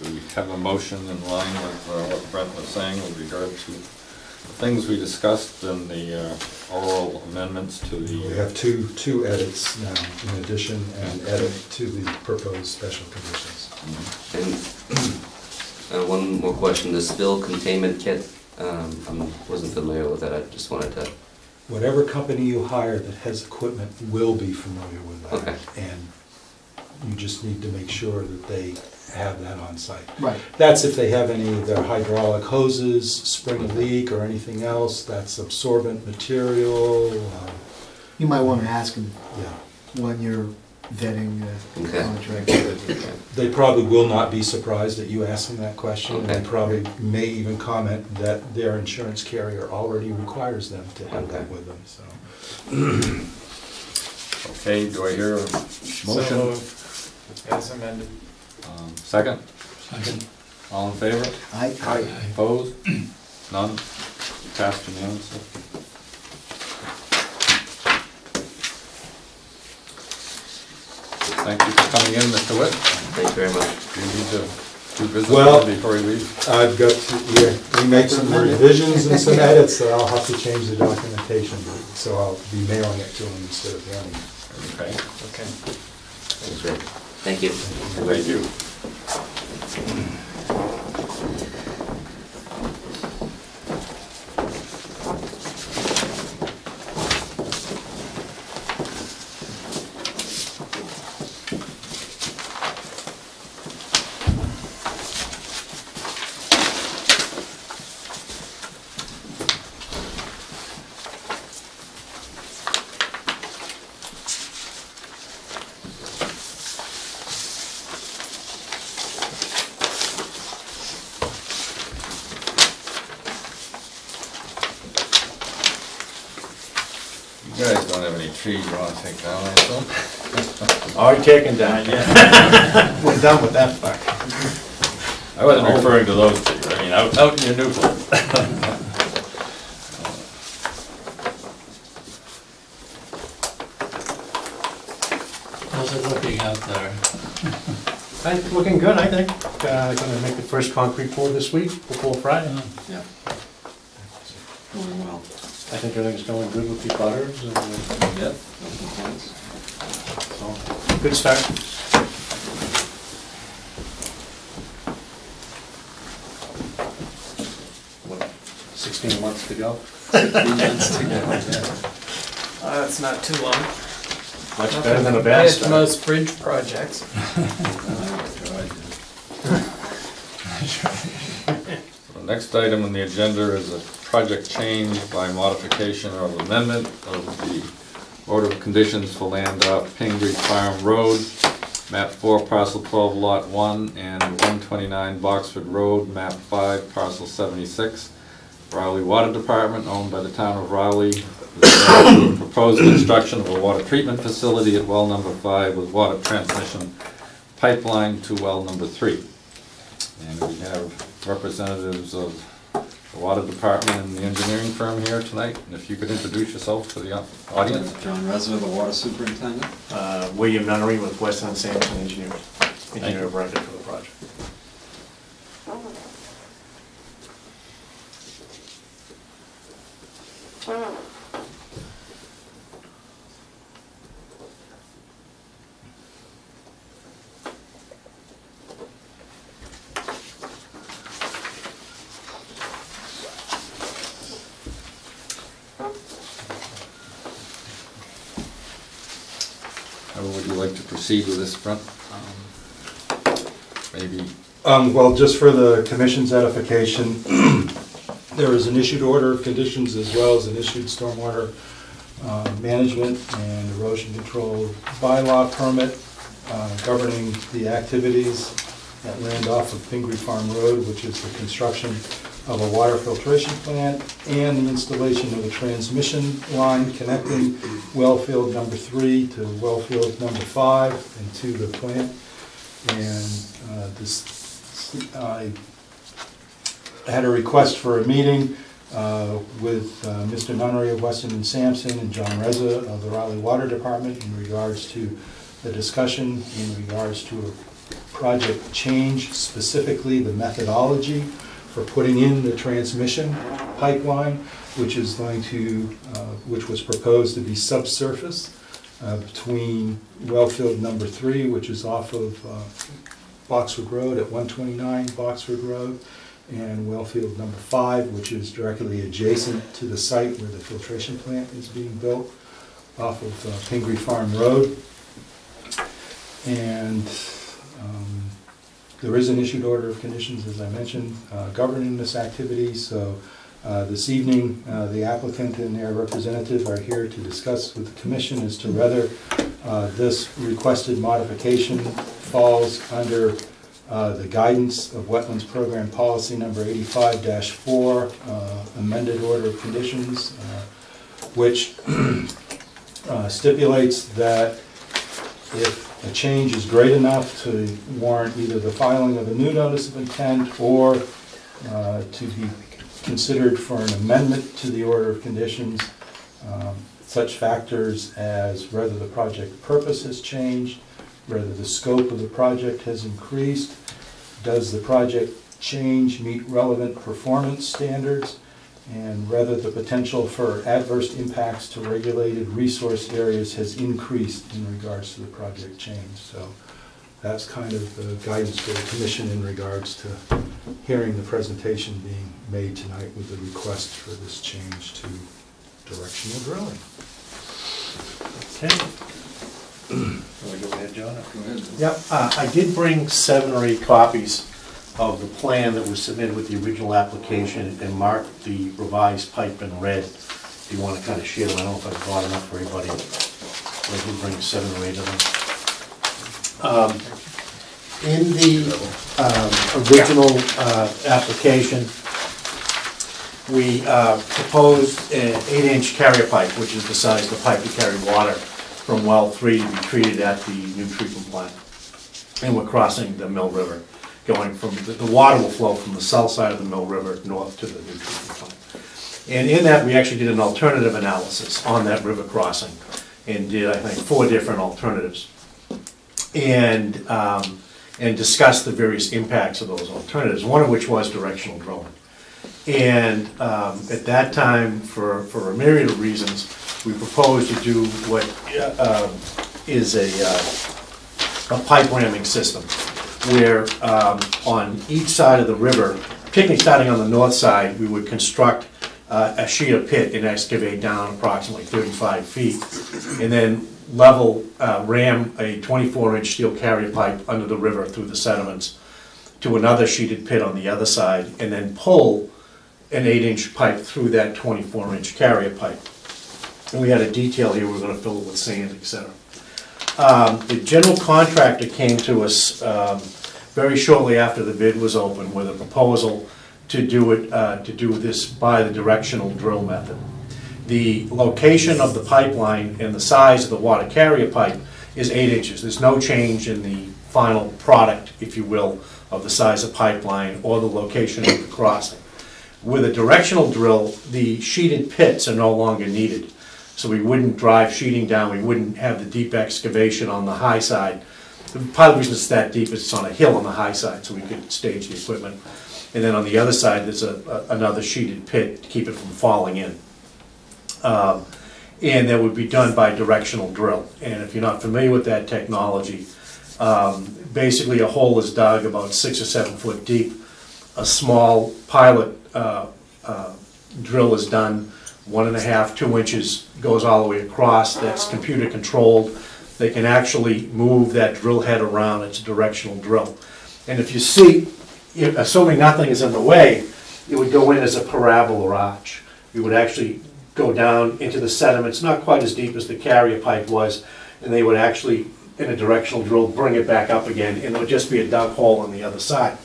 Do we have a motion in line with what Brent was saying with regard to the things we discussed and the oral amendments to We the... have two edits now, in addition, and edit to the proposed special conditions. And one more question, the spill containment kit, I wasn't familiar with that, I just wanted to, Whatever company you hire that has equipment will be familiar with that. Okay. And you just need to make sure that they have that on site. Right. That's if they have any of their hydraulic hoses, spring leak, or anything else, that's absorbent material, You might want to ask them yeah. when you're vetting the Okay. contract. They probably will not be surprised at you asking that question, and they Okay. probably may even comment that their insurance carrier already requires them to have that Okay. with them, so. Okay, do I hear a So motion? moved, as amended. Second? Second. All in favor? I, Opposed? None? Passed unanimously. Thank you for coming in, Mr. Witt. thank you very much. Do you need to do business Well- before you leave? I've got to, yeah, we make some revisions and some edits, that I'll have to change the documentation, so I'll be mailing it to them instead of mailing it. Okay. Okay. That's great. Thank you. Thank you. You guys don't have any trees you want to take down, I assume? Already taken down, yeah. We're done with that part. I wasn't referring to those trees, I mean, out in your new place. How's it looking out there? Looking good, I think. Gonna make the first concrete pour this week, before Friday. Yeah. Going well. I think everything's going good with the butters and, Yep, no complaints. so, good start. What, 16 months to go? 16 months to go, yeah. That's not too long. Much better than a bad Compared to start. most bridge projects. The next item on the agenda is a project change by modification or amendment of the order of conditions for land off Pingree Farm Road, map 4, parcel 12, lot 1, and 129 Boxford Road, map 5, parcel 76, Rowley Water Department, owned by the town of Rowley. Proposed construction of a water treatment facility at well number 5 with water transmission pipeline to well number 3. And we have representatives of the water department and the engineering firm here tonight. And if you could introduce yourself to the audience. John Resner, the water superintendent. William Nunnery with Western Sampson Engineers, you. engineer of record for the project. How would you like to proceed with this, Brent? Maybe, Well, just for the commission's edification, there is an issued order of conditions as well as an issued stormwater management and erosion control bylaw permit governing the activities at land off of Pingree Farm Road, which is the construction of a water filtration plant and the installation of a transmission line connecting wellfield number 3 to wellfield number 5 and to the plant. And I had a request for a meeting with Mr. Nunnery of Weston and Sampson and John Reza of the Raleigh Water Department in regards to the discussion in regards to a project change, specifically the methodology for putting in the transmission pipeline, which is going to, which was proposed to be subsurface between wellfield number 3, which is off of Boxwood Road at 129 Boxwood Road, and wellfield number 5, which is directly adjacent to the site where the filtration plant is being built off of Pingree Farm Road. And there is an issued order of conditions, as I mentioned, governing this activity. So this evening, the applicant and their representative are here to discuss with the commission as to whether this requested modification falls under the guidance of Wetlands Program Policy number 85-4, amended order of conditions, which stipulates that if a change is great enough to warrant either the filing of a new notice of intent or to be considered for an amendment to the order of conditions, such factors as whether the project purpose has changed, whether the scope of the project has increased, does the project change meet relevant performance standards, and whether the potential for adverse impacts to regulated resource areas has increased in regards to the project change. So that's kind of the guidance for the commission in regards to hearing the presentation being made tonight with the request for this change to directional drilling. Okay. Can we go ahead, John? Go ahead. Yep, I did bring 7 or 8 copies of the plan that was submitted with the original application and marked the revised pipe in red. If you want to kind of share them, I don't know if I brought enough for everybody. But I did bring 7 or 8 of them. In the original application, we proposed an 8-inch carrier pipe, which is the size of the pipe to carry water from well 3 to be treated at the new treatment plant. And we're crossing the Mill River, going from, the water will flow from the south side of the Mill River north to the new treatment plant. And in that, we actually did an alternative analysis on that river crossing and did, I think, 4 different alternatives. And discussed the various impacts of those alternatives, one of which was directional drilling. And at that time, for a myriad of reasons, we proposed to do what is a pipe ramming system, where on each side of the river, particularly starting on the north side, we would construct a sheet pit and excavate down approximately 35 feet, and then level ram a 24-inch steel carrier pipe under the river through the sediments to another sheeted pit on the other side, and then pull an 8-inch pipe through that 24-inch carrier pipe. And we had a detail here, we were going to fill it with sand, etc. The general contractor came to us very shortly after the bid was open with a proposal to do this by the directional drill method. The location of the pipeline and the size of the water carrier pipe is 8 inches. There's no change in the final product, if you will, of the size of pipeline or the location of the crossing. With a directional drill, the sheeted pits are no longer needed. So we wouldn't drive sheeting down, we wouldn't have the deep excavation on the high side. Part of the reason it's that deep is it's on a hill on the high side, so we could stage the equipment. And then on the other side, there's another sheeted pit to keep it from falling in. And that would be done by directional drill. And if you're not familiar with that technology, basically a hole is dug about 6 or 7 foot deep. A small pilot drill is done, 1.5, 2 inches, goes all the way across. That's computer controlled. They can actually move that drill head around. It's a directional drill. And if you see, assuming nothing is in the way, it would go in as a parabola arch. We would actually go down into the sediments, not quite as deep as the carrier pipe was, and they would actually in a directional drill, bring it back up again, and it'll just be a dug hole on the other side.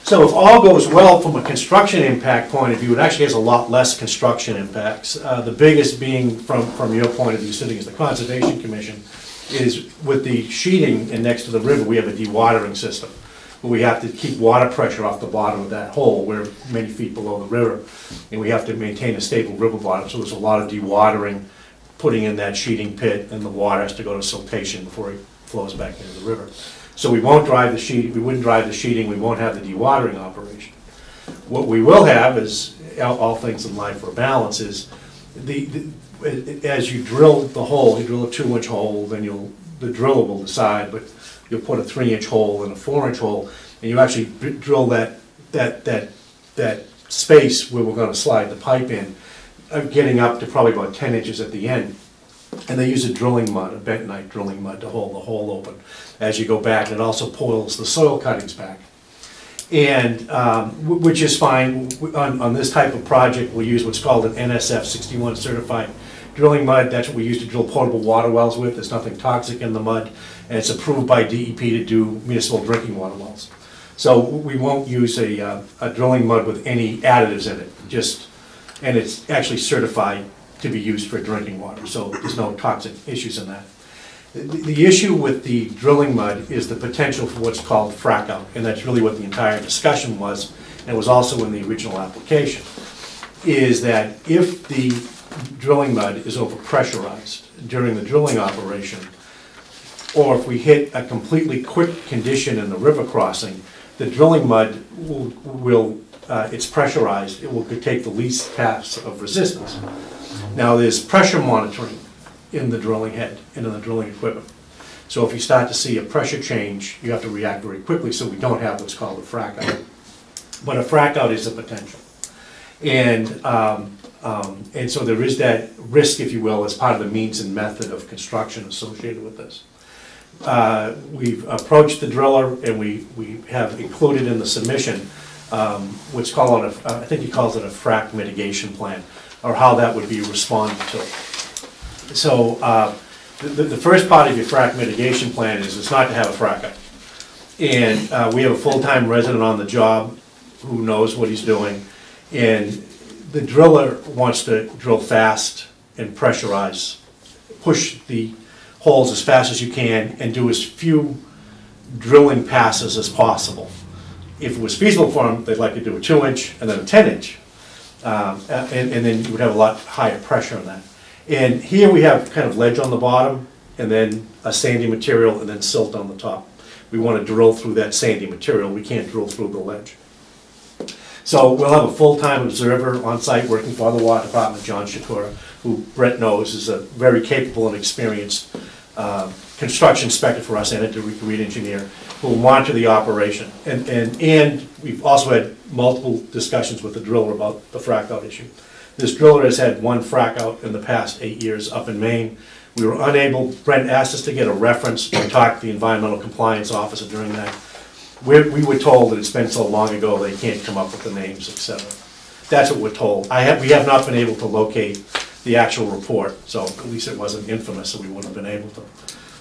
So if all goes well from a construction impact point of view, it actually has a lot less construction impacts. The biggest being, from your point of view, sitting as the Conservation Commission, is with the sheeting and next to the river, we have a dewatering system. We have to keep water pressure off the bottom of that hole. We're many feet below the river, and we have to maintain a stable river bottom. So there's a lot of dewatering, putting in that sheeting pit, and the water has to go to siltation before it flows back into the river. So we won't drive the sheet. We wouldn't drive the sheeting. We won't have the dewatering operation. What we will have is, all things in life for balance, is as you drill the hole, you drill a 2-inch hole, then the driller will decide, but you'll put a 3-inch hole and a 4-inch hole, and you actually drill that space where we're going to slide the pipe in, getting up to probably about 10 inches at the end. And they use a drilling mud, a bentonite drilling mud, to hold the hole open as you go back. And it also pulls the soil cuttings back, and which is fine. On this type of project, we'll use what's called an NSF 61 certified drilling mud. That's what we use to drill potable water wells with. There's nothing toxic in the mud, and it's approved by DEP to do municipal drinking water wells. So we won't use a drilling mud with any additives in it, and it's actually certified to be used for drinking water, so there's no toxic issues in that. The issue with the drilling mud is the potential for what's called frack out, and that's really what the entire discussion was, and it was also in the original application, is that if the drilling mud is overpressurized during the drilling operation, or if we hit a completely quick condition in the river crossing, the drilling mud it's pressurized, it will take the least paths of resistance. Now, there's pressure monitoring in the drilling head and in the drilling equipment. So if you start to see a pressure change, you have to react very quickly, so we don't have what's called a frack out. But a frack out is a potential. And so there is that risk, if you will, as part of the means and method of construction associated with this. We've approached the driller, and we have included in the submission what's called, I think he calls it a frack mitigation plan, or how that would be responded to. So the first part of your frack mitigation plan is it's not to have a frack out. And we have a full-time resident on the job who knows what he's doing. And the driller wants to drill fast and pressurize, push the holes as fast as you can, and do as few drilling passes as possible. If it was feasible for them, they'd like to do a 2-inch and then a 10-inch. And then you would have a lot higher pressure on that. And here we have kind of ledge on the bottom, and then a sandy material, and then silt on the top. We want to drill through that sandy material. We can't drill through the ledge. So we'll have a full-time observer on site working for the Water Department, John Shatura, who Brett knows is a very capable and experienced construction inspector for us and a degree engineer, who will monitor the operation. And we've also had multiple discussions with the driller about the frack out issue. This driller has had one frack out in the past 8 years up in Maine. We were unable, Brent asked us to get a reference to talk to the environmental compliance officer during that. We were told that it's been so long ago they can't come up with the names, etc. That's what we're told. We have not been able to locate the actual report, so at least it wasn't infamous, so we wouldn't have been able to.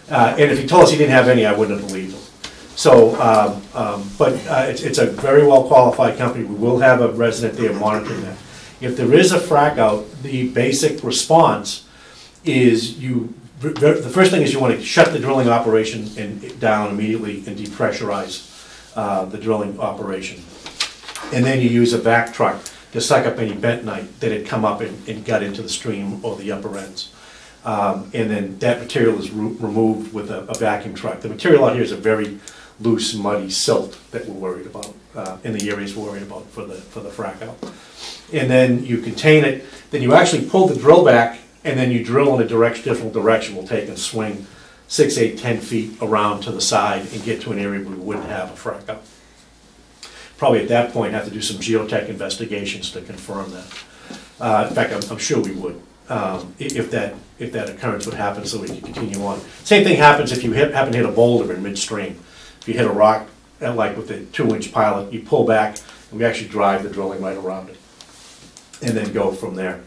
And if he told us he didn't have any, I wouldn't have believed him. So, it's a very well qualified company. We will have a resident there monitoring that. If there is a frack out, the basic response is the first thing is you want to shut the drilling operation down immediately and depressurize the drilling operation. And then you use a vac truck to suck up any bentonite that had come up and got into the stream or the upper ends. And then that material is removed with a vacuum truck. The material out here is a very loose, muddy silt that we're worried about, in the areas we're worried about for the frack out. And then you contain it, then you actually pull the drill back, and then you drill in a different direction. We'll take and swing 6, 8, 10 feet around to the side and get to an area where we wouldn't have a frack out. Probably at that point have to do some geotech investigations to confirm that. In fact, I'm sure we would, if that occurrence would happen, so we can continue on. Same thing happens if you happen to hit a boulder in midstream. If you hit a rock, like with the 2-inch pilot, you pull back, and we actually drive the drilling right around it, and then go from there.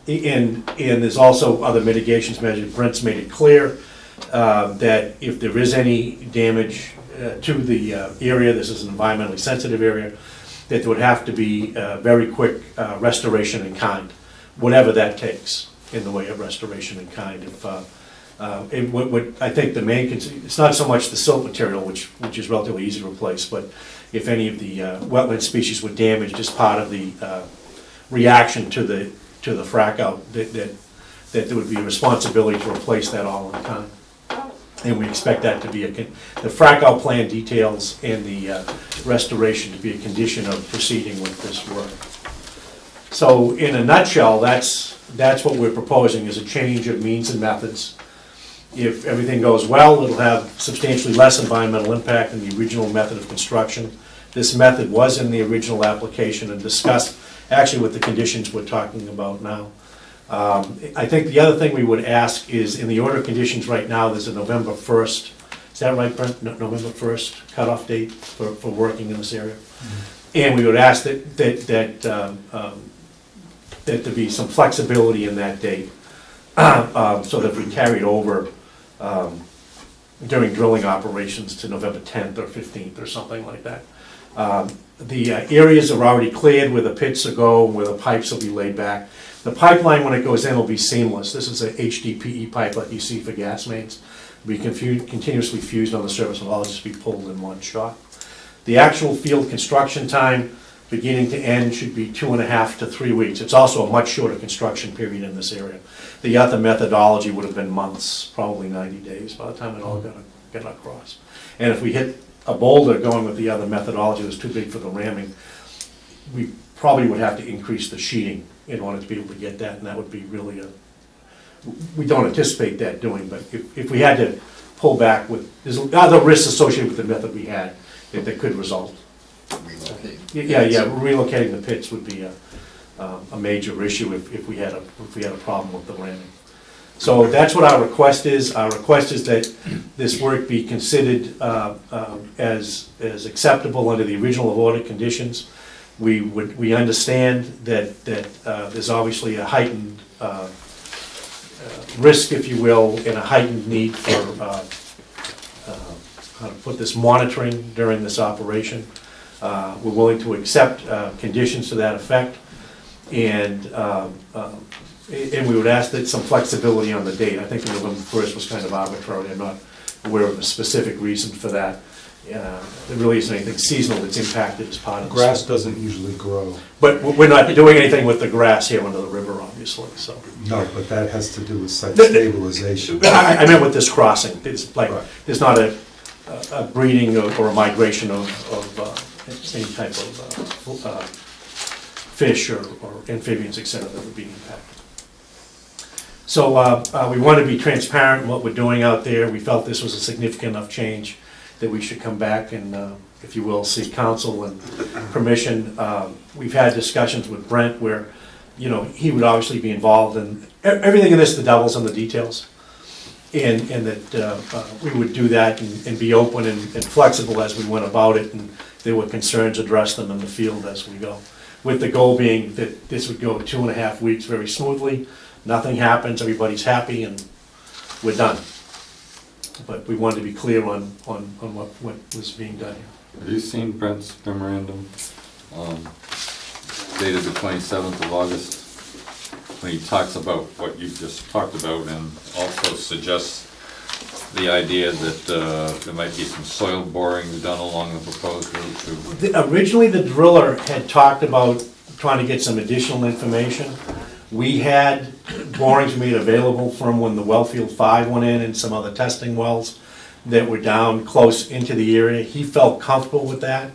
And there's also other mitigations measures. Brent's made it clear that if there is any damage to the area, this is an environmentally sensitive area, that there would have to be very quick restoration in kind, whatever that takes in the way of restoration in kind. If I think the main concern, it's not so much the silt material, which is relatively easy to replace, but if any of the wetland species were damaged as part of the reaction to the frack out, that there would be a responsibility to replace that all in time. And we expect that to be the frack out plan details and the restoration to be a condition of proceeding with this work. So in a nutshell, that's what we're proposing, is a change of means and methods. If everything goes well, it'll have substantially less environmental impact than the original method of construction. This method was in the original application and discussed actually with the conditions we're talking about now. I think the other thing we would ask is, in the order of conditions right now, there's a November 1st, is that right, Brent? November 1st cutoff date for working in this area? Mm-hmm. And we would ask that there be some flexibility in that date, so that if we carried over during drilling operations to November 10th or 15th or something like that. The areas are already cleared where the pits will go, where the pipes will be laid back. The pipeline, when it goes in, will be seamless. This is a HDPE pipe like you see for gas mains. It'll be continuously fused on the surface, and all just be pulled in one shot. The actual field construction time, beginning to end, should be 2.5 to 3 weeks. It's also a much shorter construction period in this area. The other methodology would have been months, probably 90 days by the time it all got across. And if we hit a boulder going with the other methodology that's too big for the ramming, we probably would have to increase the sheeting in order to be able to get that, and that would be really we don't anticipate that doing, but if we had to pull back there's other risks associated with the method we had that could result. Relocate. Yeah, relocating the pits would be a major issue if we had a problem with the ramming. So that's what our request is. Our request is that this work be considered as acceptable under the original order conditions. We understand that there's obviously a heightened risk, if you will, and a heightened need for how to put this monitoring during this operation. We're willing to accept conditions to that effect, and we would ask that some flexibility on the date. I think the November 1st was kind of arbitrary. I'm not aware of a specific reason for that. There really isn't anything seasonal that's impacted as part of this. Grass doesn't usually grow. But we're not doing anything with the grass here under the river, obviously, so. No, but that has to do with site stabilization. I meant with this crossing. It's like, Right. there's not a breeding or a migration of any type of fish or amphibians, et cetera, that would be impacted. So we want to be transparent in what we're doing out there. We felt this was a significant enough change that we should come back and, if you will, seek counsel and permission. We've had discussions with Brent where, he would obviously be involved in everything in this. The devil's in the details, and that we would do that and be open and flexible as we went about it, and if there were concerns, address them in the field as we go. With the goal being that this would go 2.5 weeks very smoothly. Nothing happens, everybody's happy, and we're done. But we wanted to be clear on what was being done here. Have you seen Brent's memorandum dated the 27th of August? When he talks about what you just talked about and also suggests the idea that there might be some soil borings done along the proposed route. Originally, the driller had talked about trying to get some additional information. We had borings made available from when the Wellfield 5 went in and some other testing wells that were down close into the area. He felt comfortable with that.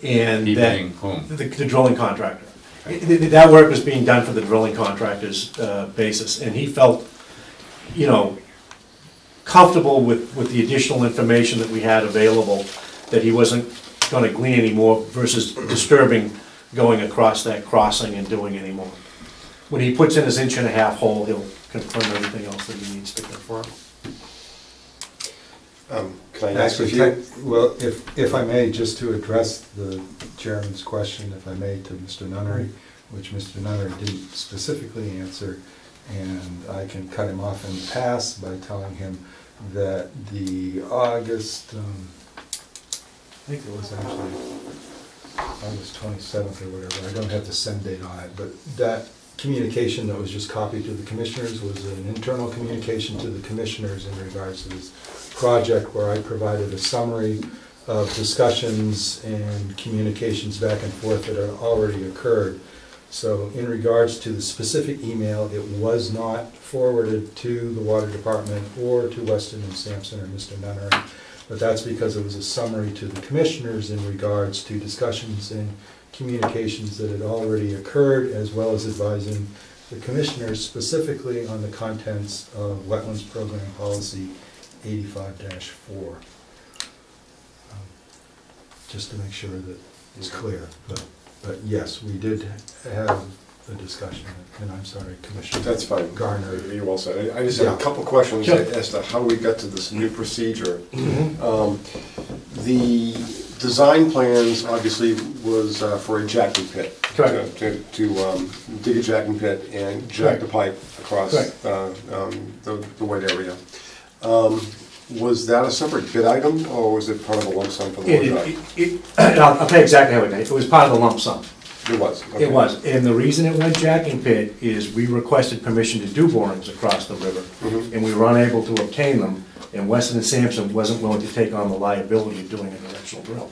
And He that being whom? the drilling contractor. That work was being done for the drilling contractor's basis, and he felt, comfortable with the additional information that we had available, that he wasn't going to glean anymore versus disturbing going across that crossing and doing any more. When he puts in his 1.5-inch hole, he'll confirm everything else that he needs to confirm. Can I ask Actually, well, if I may, just to address the chairman's question, if I may, to Mr. Nunnery, which Mr. Nunnery didn't specifically answer, and I can cut him off in the past by telling him that the August, I think it was actually August 27th or whatever, I don't have the send date on it, but that communication that was just copied to the commissioners was an internal communication to the commissioners in regards to this project, where I provided a summary of discussions and communications back and forth that had already occurred. So in regards to the specific email, it was not forwarded to the water department or to Weston and Sampson or Mr. Nunnery, but that's because it was a summary to the commissioners in regards to discussions and communications that had already occurred, as well as advising the commissioners specifically on the contents of Wetlands Program Policy 85-4. Just to make sure that it's clear. But yes, we did have a discussion, and I'm sorry, Commissioner. That's fine. Garner. You well said. I just have a couple questions Sure. as to how we got to this new procedure. The design plans obviously was for a jacking pit. Correct. To dig a jacking pit and jack the pipe across the wet area. Was that a separate bid item, or was it part of a lump sum for the workshop? I'll tell you exactly how it did. It was part of the lump sum. It was? Okay. It was, and the reason it went jacking pit is we requested permission to do borings across the river, and we were unable to obtain them, and Weston and Sampson wasn't willing to take on the liability of doing a directional drill.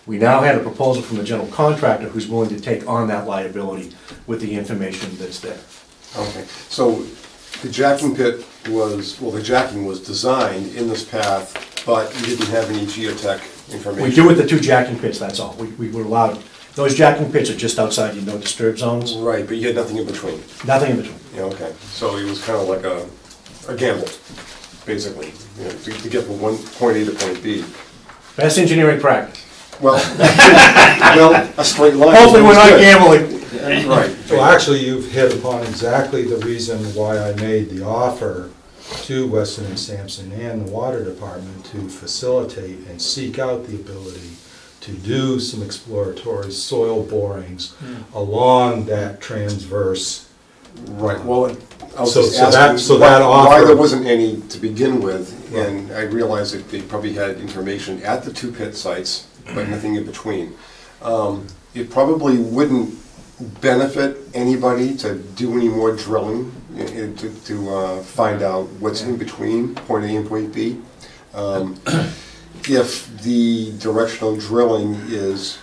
We now had a proposal from the general contractor who's willing to take on that liability with the information that's there. Okay, so the jacking pit was, well, the jacking was designed in this path, but you didn't have any geotech information? We do with the two jacking pits, that's all. We were allowed, those jacking pits are just outside your no disturb zones. Right, but you had nothing in between? Nothing in between. Yeah, okay, so it was kind of like a gamble, basically, you know, to get from point A to point B. Best engineering practice. Well, well, a straight line. Hopefully we're not good. gambling. Right. Well, actually, you've hit upon exactly the reason why I made the offer to Weston and Sampson and the water department to facilitate and seek out the ability to do some exploratory soil borings along that transverse. Right, well, I was So- just so that- asking so that why offer- there wasn't any to begin with, Right. and I realized that they probably had information at the two pit sites, but nothing in between. It probably wouldn't benefit anybody to do any more drilling to find out what's in between point A and point B. If the directional drilling is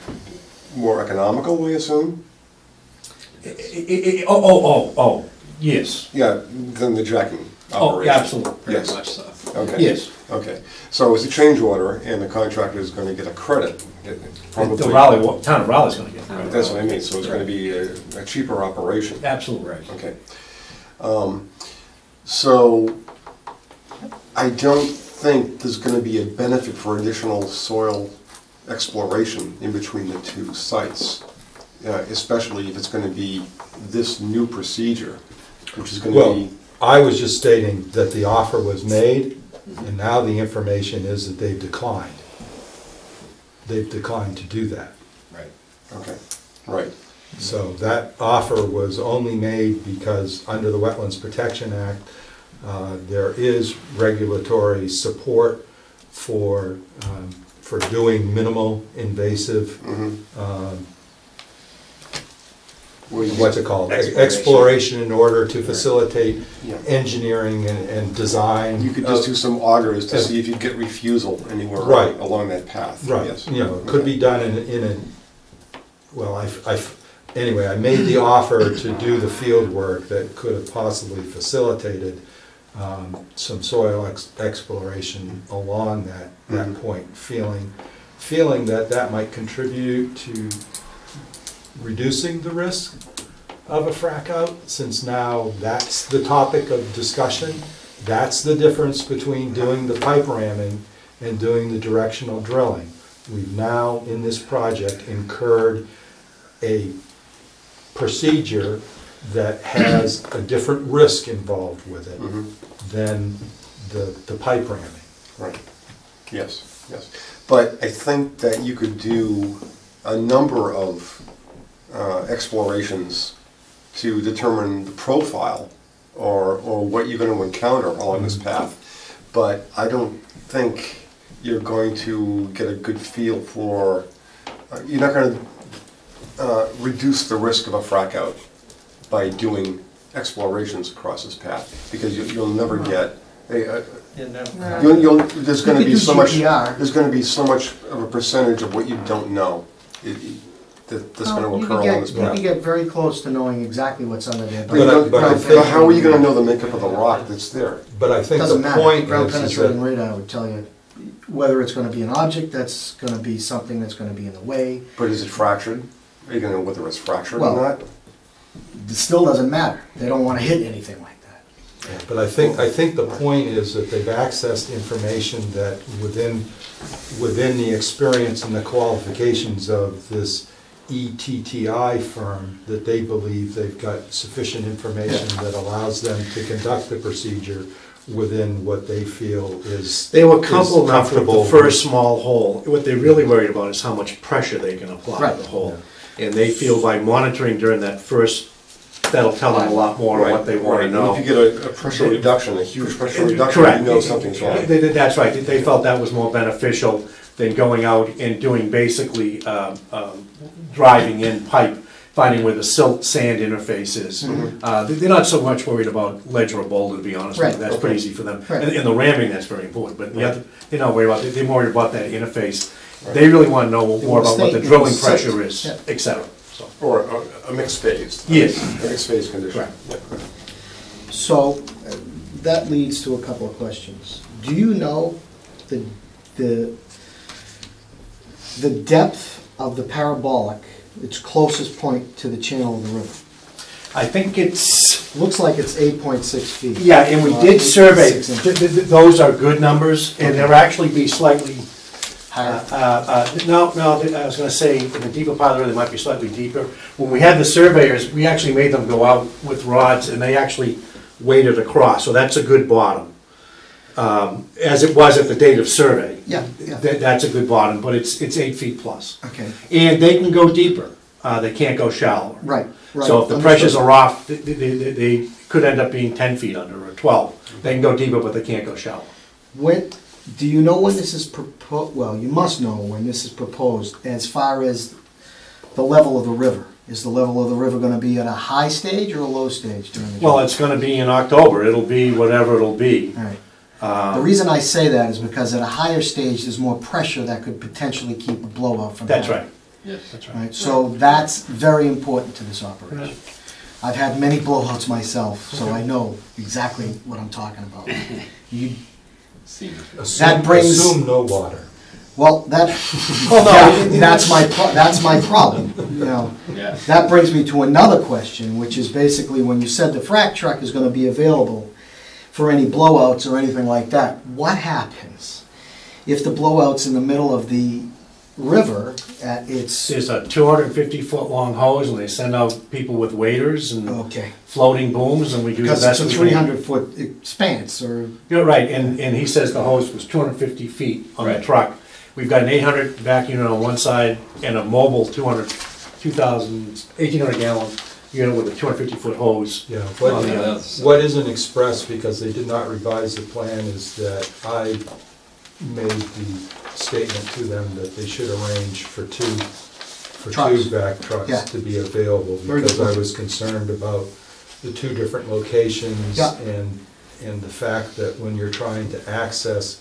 more economical, I assume? Yes. Yeah, than the jacking Oh, operation. yeah, absolutely. Very Yes. much so. Okay. Yes. Okay, so it's a change order, and the contractor is going to get a credit. Probably. The Raleigh, town of Raleigh's gonna get it. That's what I mean, so it's going to be a cheaper operation. Absolutely right. Okay. So I don't think there's going to be a benefit for additional soil exploration in between the two sites, especially if it's going to be this new procedure, which is going to Well, be... I was just stating that the offer was made, and now the information is that they've declined. They've declined to do that. Right. Okay, right. So that offer was only made because under the Wetlands Protection Act, there is regulatory support for doing minimal invasive, what's it called? Exploration in order to facilitate Yeah. engineering and design. You could just do some augers to see if you get refusal anywhere Right. along that path. Right, Yes. you know, it could be done in a, well, anyway, I made the offer to do the field work that could have possibly facilitated some soil exploration along that point, feeling that might contribute to reducing the risk of a frack out, since now that's the topic of discussion. That's the difference between doing the pipe ramming and doing the directional drilling. We've now, in this project, incurred a procedure that has a different risk involved with it than the pipe ramming. Right. Yes, yes. But I think that you could do a number of explorations to determine the profile or what you're going to encounter along this path. But I don't think you're going to get a good feel for, you're not going to reduce the risk of a frack out by doing explorations across this path, because you'll never get there's going to be so much. There's going to be so much of a percentage of what you don't know that's going to occur along this You path. can get very close to knowing exactly what's under there. But how are you going to know the makeup of the rock that's there? But I think Doesn't the matter. point Ground is penetrating that, radar would tell you whether it's gonna be an object that's gonna be something that's gonna be in the way. But is it fractured? Are you going to know whether it's fractured Well, or not? It still doesn't matter. They don't wanna hit anything like that. but I think the point is that they've accessed information that within the experience and the qualifications of this ETTI firm, that they believe they've got sufficient information that allows them to conduct the procedure within what they feel is They were comfortable enough with comfortable the first small hole. What they're really worried about is how much pressure they can apply Right. to the hole. And they feel by monitoring during that first, that'll tell them a lot more of what they want to Right. know. If you get a pressure reduction, a huge pressure reduction, Correct. you know something's wrong. That's right. They felt that was more beneficial than going out and doing basically driving in pipe, finding where the silt sand interface is. They're not so much worried about ledge or boulder, to be honest with you. Right. That's pretty easy for them. Right. And the ramming, that's very important, but the other, they're not worried about, they're more worried about that interface. They really want to know more about what the drilling pressure is, Yeah. et cetera. So, Or a mixed phase. yes. A mixed phase condition. Correct. Yeah. So, that leads to a couple of questions. Do you know the depth of the parabolic, its closest point to the channel of the river? I think it's, Looks like it's 8.6 feet. yeah, and we did survey, 6 inches. those are good numbers, and they'll actually be slightly, Higher. no, I was gonna say, in the deeper part of the river, they might be slightly deeper. When we had the surveyors, we actually made them go out with rods, and they actually waded across, so that's a good bottom. As it was at the date of survey. Yeah, yeah. That's a good bottom, but it's 8 feet plus. Okay, And they can go deeper, they can't go shallower. right, right. So if the Understood. pressures are off, they could end up being 10 feet under, or 12. They can go deeper, but they can't go shallow. Do you know when this is proposed, well, you must know when this is proposed, as far as the level of the river? Is the level of the river gonna be at a high stage or a low stage during the? Well, it's gonna be in October, it'll be whatever it'll be. All right. The reason I say that is because at a higher stage, there's more pressure that could potentially keep a blowout from That's happening. right. Yes, that's Right, so that's very important to this operation. I've had many blowouts myself, so I know exactly what I'm talking about. You, That brings- assume no water. well, that's my problem, you know. That brings me to another question, which is basically when you said the frac truck is gonna be available for any blowouts or anything like that, what happens if the blowout's in the middle of the river at its, There's a 250-foot long hose, and they send out people with waders and okay, floating booms, and we do the because best it's a we can. 300-foot expanse, or, You're right, and he says the hose was 250 feet on the truck. We've got an 800 vac unit on one side and a mobile 1,800 gallon unit with a 250-foot hose. Yeah, on the other. what isn't expressed, because they did not revise the plan, is that I made the statement to them that they should arrange for two Trucks. vac Yeah. trucks to be available, Very because good. I was concerned about the two different locations Yeah. and the fact that when you're trying to access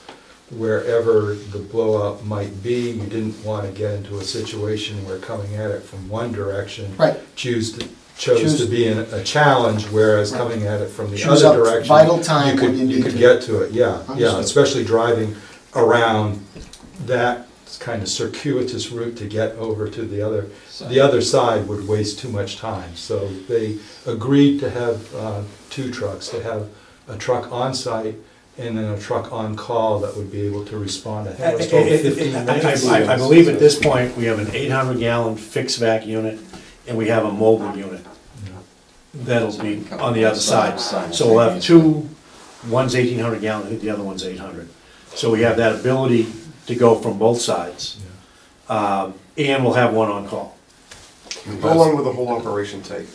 wherever the blowout might be, you didn't want to get into a situation where coming at it from one direction right, chose Choose- to be a challenge, whereas Right. coming at it from the Choose other up direction. vital time you could, when you need could to. get to it, yeah, Understood. especially driving around that kind of circuitous route to get over to the other side would waste too much time. So they agreed to have two trucks, to have a truck on site and then a truck on call that would be able to respond. I think it was told 15 minutes. I believe at this point, we have an 800 gallon fixed vac unit, and we have a mobile unit that'll be on the other side. So we'll have two, one's 1,800 gallon, I think the other one's 800. So we have that ability to go from both sides. And we'll have one on call. How long will the whole operation take?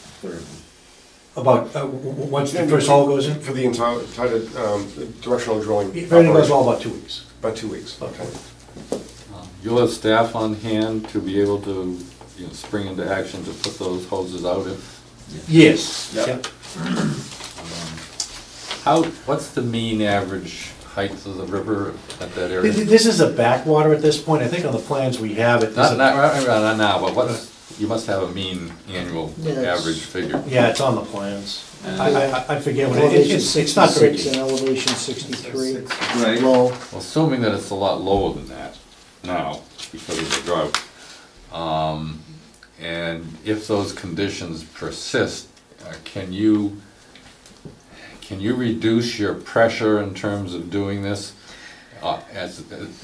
About, once the first hole goes in? For the entire directional drilling? Everything goes all about 2 weeks. About 2 weeks, About okay. 2 weeks. You'll have staff on hand to be able to, you know, spring into action to put those hoses out if. Yes. Yeah. Yep. What's the mean average height of the river at that area? This is a backwater at this point. I think on the plans we have it. Not now, but what's, you must have a mean annual Yes. average figure. Yeah, it's on the plans. And- I forget what it Elevation is. It's not very 66 and deep. elevation 63, Right. low. Well, assuming that it's a lot lower than that now because of the drought. And if those conditions persist, can you reduce your pressure in terms of doing this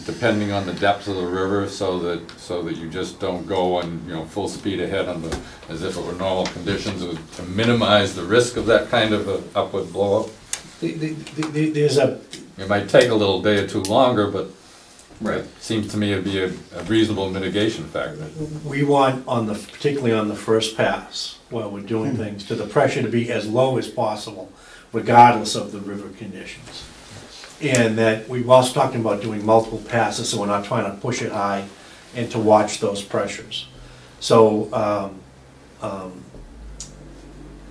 depending on the depth of the river so that you just don't go on, you know, full speed ahead as if it were normal conditions to minimize the risk of that kind of a upward blow up? There's a, It might take a little day or two longer, but Right. it seems to me it'd be a reasonable mitigation factor. we want particularly on the first pass, while we're doing things, to the pressure to be as low as possible, regardless of the river conditions. And that we've also talking about doing multiple passes, so we're not trying to push it high, and to watch those pressures. So,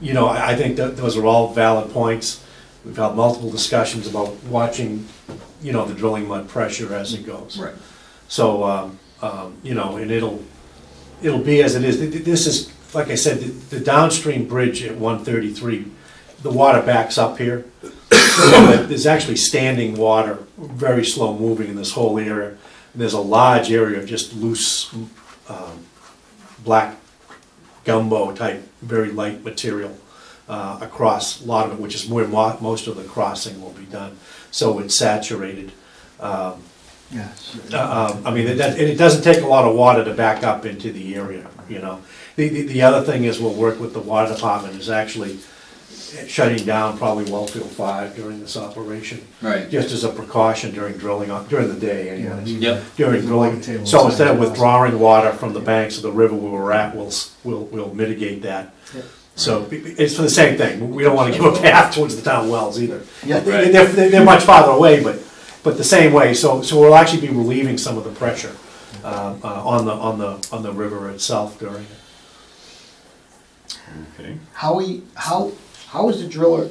you know, I think that those are all valid points. We've had multiple discussions about watching, you know, the drilling mud pressure as it goes. Right. So, you know, and it'll be as it is. This is, like I said, the downstream bridge at 133, the water backs up here. There's actually standing water, very slow moving in this whole area. And there's a large area of just loose, black gumbo type, very light material across a lot of it, which is where most of the crossing will be done. So it's saturated. Yes. I mean, it doesn't take a lot of water to back up into the area, you know. The other thing is we'll work with the water department is actually shutting down probably Wellfield 5 during this operation. Right. Just as a precaution during drilling, during the day anyways. Yep. During drilling. So instead of withdrawing water from the banks of the river where we're at, we'll mitigate that. Yep. So it's for the same thing. We don't want to give a path towards the town wells either. Yeah. Right. They're much farther away, but the same way. So we'll actually be relieving some of the pressure on the river itself during it. Okay. How is the driller,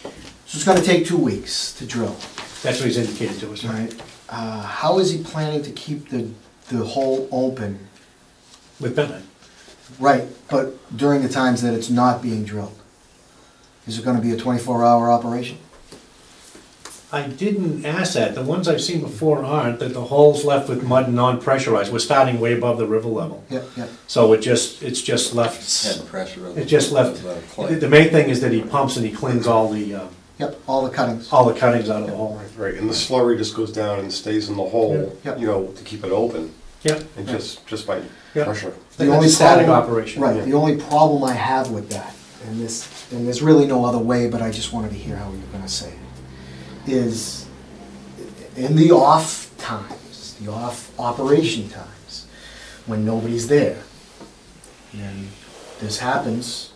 so it's gonna take 2 weeks to drill, That's what he's indicated to us. right? How is he planning to keep the hole open? With Benton. Right, but during the times that it's not being drilled? Is it gonna be a 24-hour operation? I didn't ask that. The ones I've seen before aren't, that the hole's left with mud and non-pressurized. We're starting way above the river level. Yep, yep. So it's just left, Head pressure of it just left, the main thing is that he pumps and he cleans all the All the cuttings. cuttings out of the hole. Right, and the slurry just goes down and stays in the hole, Yeah. you know, to keep it open, Yep. and just by Yeah. pressure. The That's only a static problem- operation. Right, the only problem I have with that, and there's really no other way, but I just wanted to hear how you're gonna say it, is in the off times, the off operation times, when nobody's there, and this happens,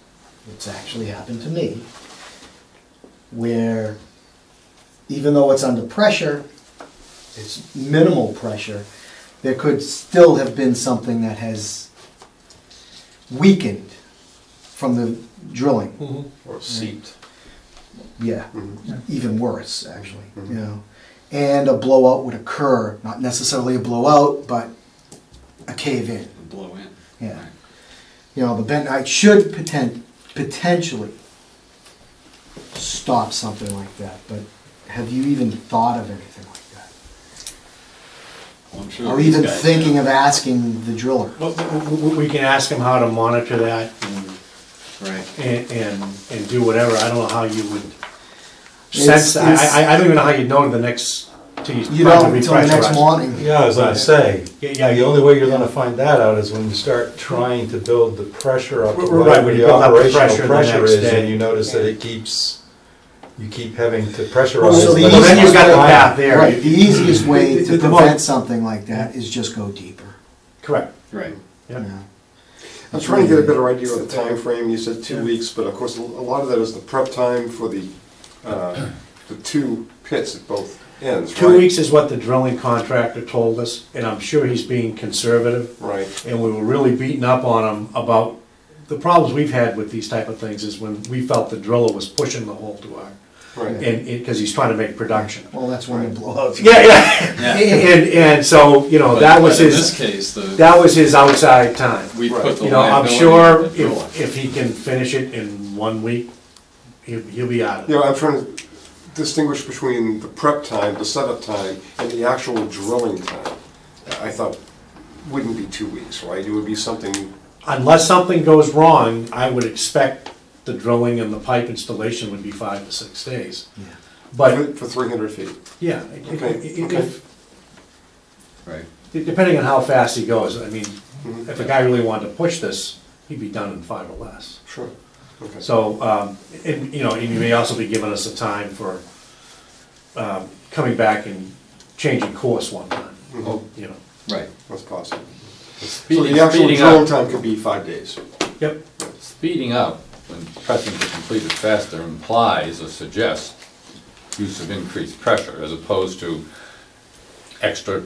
it's actually happened to me, where even though it's under pressure, it's minimal pressure, there could still have been something that has weakened from the drilling. Mhm. Or seeped. Yeah, Mhm. even worse, actually, Mhm. you know. And a blowout would occur, not necessarily a blowout, but a cave in, Blow in. yeah. You know, the bentonite should potentially stop something like that, but have you even thought of anything like that? Well, I'm sure Or these even guys thinking have. of asking the driller? Well, we can ask him how to monitor that Right. and do whatever. I don't know how you would It's- sense that. I don't even know how you'd know the next, You don't until the next morning. Yeah, as I say, Yeah, the only way you're gonna find that out is when you start trying to build the pressure up to Right, when whatever you the build up the operational pressure the pressure next is, day. and you notice that you keep having to pressurize. Well, so the Well, then easiest you've got the way- path there. Right, the easiest way The- to the prevent most- something like that is just go deeper. Correct. Right. Yep. Yeah. I'm trying to get a better idea of the time frame. You said 2 weeks, but of course, a lot of that is the prep time for the 2 pits at both ends, right? 2 weeks is what the drilling contractor told us, and I'm sure he's being conservative. Right. And we were really beating up on him about, the problems we've had with these type of things is when we felt the driller was pushing the hole to our, Right. and, because he's trying to make production. Well, that's when the blowouts. Yeah, yeah, and so, you know, that was But in his, this case, that was his outside time. we Right. put the You know, I'm liability sure on the driller. if he can finish it in 1 week, he'll be out of it. You know, I'm trying to distinguish between the prep time, the setup time, and the actual drilling time. I thought wouldn't be 2 weeks, right? It would be something, Unless something goes wrong, I would expect the drilling and the pipe installation would be 5 to 6 days. Yeah. But, for 300 feet. yeah, Okay. Right. depending on how fast he goes, I mean, Mhm. if a guy really wanted to push this, he'd be done in 5 or less. Sure. Okay. So, and, you know, and you may also be giving us a time for coming back and changing course one time, Mhm. you know. Right. That's possible. So Speeding the actual speeding drilling up, time could be 5 days. Yep. speeding up when pressing to complete it faster implies or suggests use of increased pressure as opposed to extra,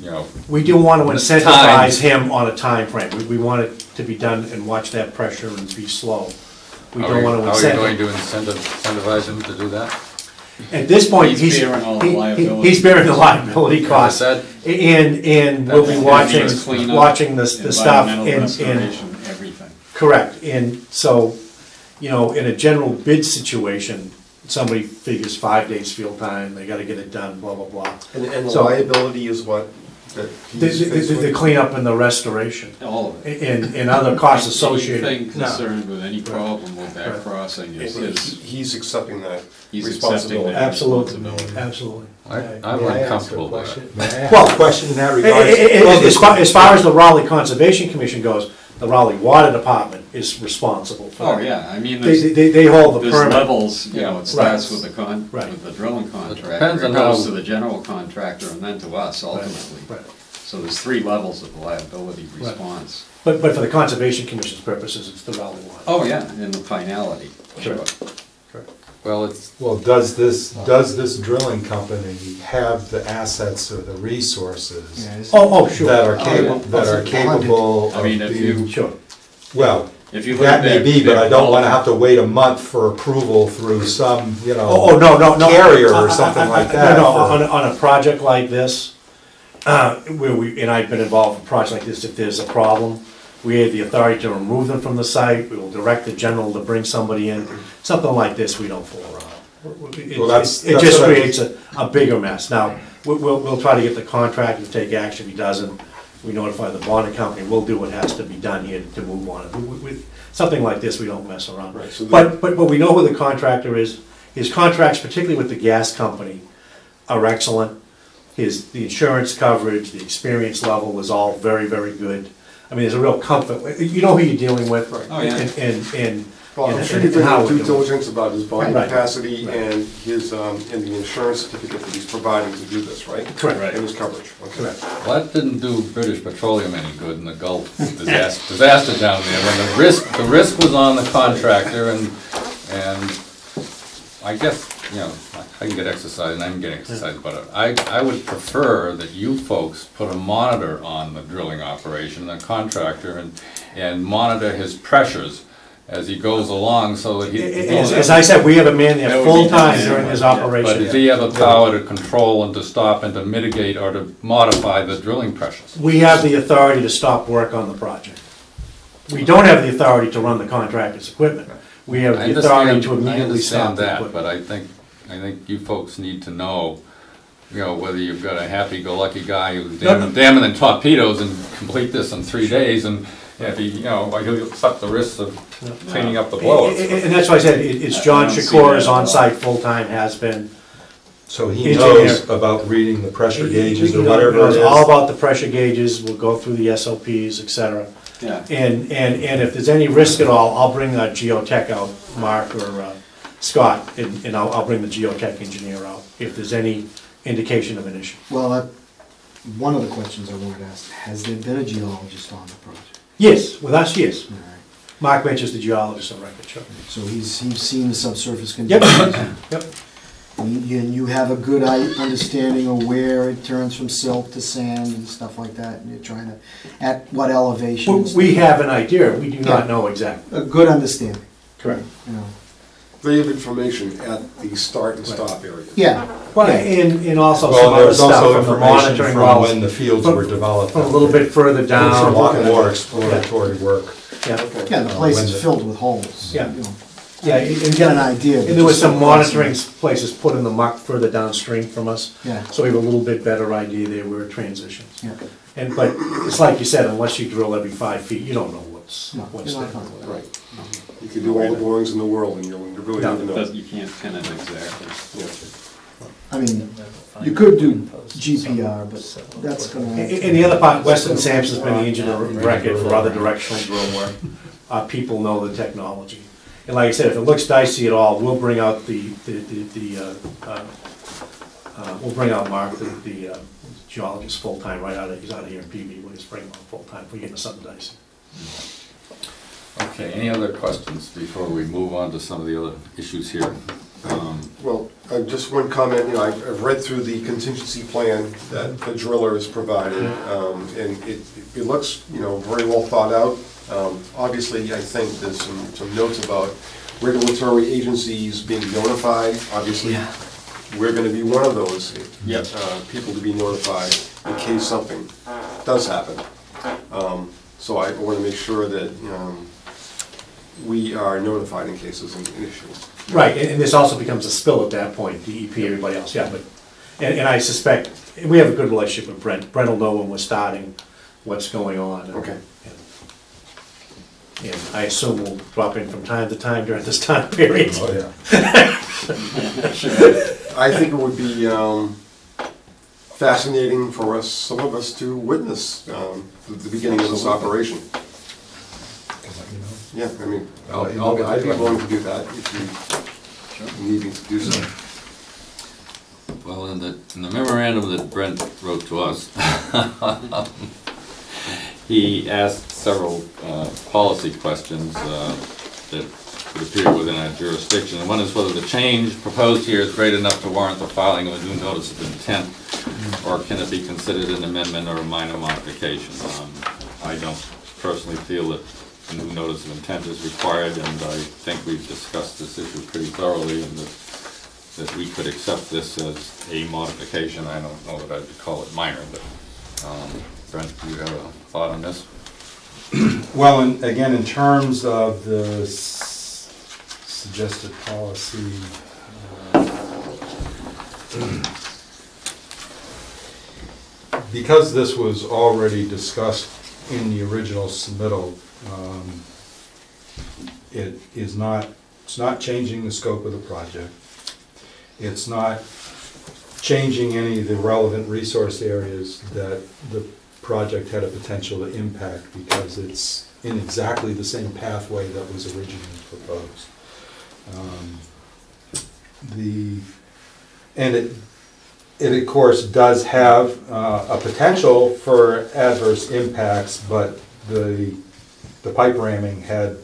you know, We do want to Time. incentivize him on a time frame. We want it to be done and watch that pressure and be slow. We don't want to how are you going incentivize. to incentivize him to do that? At this point, He's bearing all the liability. he's bearing the liability costs. Said, And we'll be That's- watching, that means cleanup, watching the stuff environmental and, restoration, everything. correct. And so, you know, in a general bid situation, somebody figures 5 days field time, they gotta get it done, blah, blah, blah. And the So- liability is what? That he's faced with? The cleanup and the restoration, All of it. and other costs associated. Anything No. concerned with any problem with that Right. crossing is He- his, He's accepting that he's accepting responsibility. that Absolutely, responsibility. absolutely. I'm uncomfortable with it. May I ask Well, a question in that A- regard? a- As far as the Raleigh Conservation Commission goes, the Raleigh Water Department is responsible for Oh, that. yeah, I mean, They hold the there's permit. levels, you know, it starts Right. with Right. with the drilling contractor. depends on It goes how- to the general contractor and then to us ultimately. Right. So there's 3 levels of liability Right. response. But for the Conservation Commission's purposes, it's the Raleigh Water. Oh, yeah, and the finality. Sure. Well, it's, Well, does this drilling company have the assets or the resources Yeah, it's- Oh, sure. that are yeah. capable I of mean, if you- being, Sure. well, If you look that at may their- be, but their I don't wanna quality- have to wait a month for approval through some, you Oh, know, no. carrier or something like that. No, for- on a project like this, where and I've been involved in projects like this, if there's a problem, we have the authority to remove them from the site, we will direct the general to bring somebody in. Something like this, we don't fool around. Well, that's- It that's just what I- creates a bigger mess. Now, we'll try to get the contractor to take action. If he doesn't, we notify the bonding company, we'll do what has to be done here to move on. Something like this, we don't mess around. Right, so the- But we know who the contractor is. His contracts, particularly with the gas company, are excellent. The insurance coverage, the experience level is all very, very good. I mean, there's a real comfort, you know who you're dealing with. Right. Oh, yeah. And Well, I'm and- sure and you've done how your we're due doing. diligence about his bonding Right. capacity Right. and his, and the insurance certificate that he's providing to do this, right? Correct. Right. And his coverage, okay. Correct. well, that didn't do British Petroleum any good in the Gulf disaster down there, when the risk was on the contractor, and I guess, you know, I can get exercise, and I'm getting exercise, but I would prefer that you folks put a monitor on the drilling operation, the contractor, and monitor his pressures as he goes along, so that he. As I said, we have a man That there would be full-time nice. during his Yeah. But operation. does he have the power to control and to stop and to mitigate or to modify the drilling pressures? We have the authority to stop work on the project. We don't have the authority to run the contractor's equipment. We have I the authority to understand, I immediately stop understand the that, equipment. but I think you folks need to know, you know, whether you've got a happy-go-lucky guy who's No, no. damming in torpedoes and complete this in 3 days, and if he, you know, like he'll accept the risks of cleaning up the blowouts. And that's why I said, it's John I don't see Shakur is that at all. on-site full-time, has been. So he Engineer. knows about reading the pressure gauges He or knows whatever it all is. about the pressure gauges, we'll go through the SOPs, et cetera. Yeah. And if there's any risk at all, I'll bring a geotech out, Mark or Scott, and I'll bring the geotech engineer out if there's any indication of an issue. Well, one of the questions I wanted to ask, has there been a geologist on the project? Yes, with us, yes. All right. Mark Bench, the geologist on record, sure. So he's seen the subsurface Yep, conditions. yep. And you have a good understanding of where it turns from silt to sand and stuff like that, and you're trying to, at what elevation? We have an idea, we do Yeah. not know exactly. A good understanding, Correct. you know. They have information at the start and stop area. Yeah, Well, yeah. and also some Well, other there's also stuff from the information monitoring from wells. when the fields were developed. A little bit further There's a down. lot more exploratory work. Yeah, Yeah, the place when is the- filled with holes. Yeah. You know, yeah, and get an idea. but And there was just some don't monitoring cross places put in the muck further downstream from us, them. Yeah, so we have a little bit better idea there where it transitions. yeah. And, but it's like you said, unless you drill every 5 feet, you don't know what's No, there. you're not gonna. Right. You can do all the borings in the world and you'll really No. never know. Does- You can't pin it exactly. Yeah. I mean, you could do GPR, but that's gonna. And the other part, Weston Sampson's been the engineer of record for other directional drill work. People know the technology. And like I said, if it looks dicey at all, we'll bring out we'll bring out Mark, the geologist, full-time, he's out of here in PV, we'll just bring him on full-time if we get into something dicey. Okay, any other questions before we move on to some of the other issues here? Well, just one comment, you know, I've read through the contingency plan that the driller has provided, and it looks, you know, very well thought out. Obviously, I think there's some notes about regulatory agencies being notified. Obviously, we're gonna be one of those people to be notified in case something does happen. So I wanna make sure that, we are notified in case there's an issue. Right, and this also becomes a spill at that point, DEP, everybody else, yeah, but, and I suspect, we have a good relationship with Brent. Brent will know when we're starting, what's going on. Okay. And I assume we'll drop in from time to time during this time period. Oh, yeah. I think it would be fascinating for us, some of us, to witness the beginning of this operation. Yeah, I mean, I'd be willing to do that if you need me to do so. Well, in the memorandum that Brent wrote to us, he asked several policy questions that would appear within our jurisdiction. And one is whether the change proposed here is great enough to warrant the filing of a new notice of intent, or can it be considered an amendment or a minor modification. I don't personally feel that a new notice of intent is required, and I think we've discussed this issue pretty thoroughly, and that we could accept this as a modification. I don't know that I'd call it minor, but Brent, do you have a thought on this? Well, and again, in terms of the suggested policy, because this was already discussed in the original submittal, it's not changing the scope of the project. It's not changing any of the relevant resource areas that the project had a potential to impact, because it's in exactly the same pathway that was originally proposed. It of course does have a potential for adverse impacts, but the pipe ramming had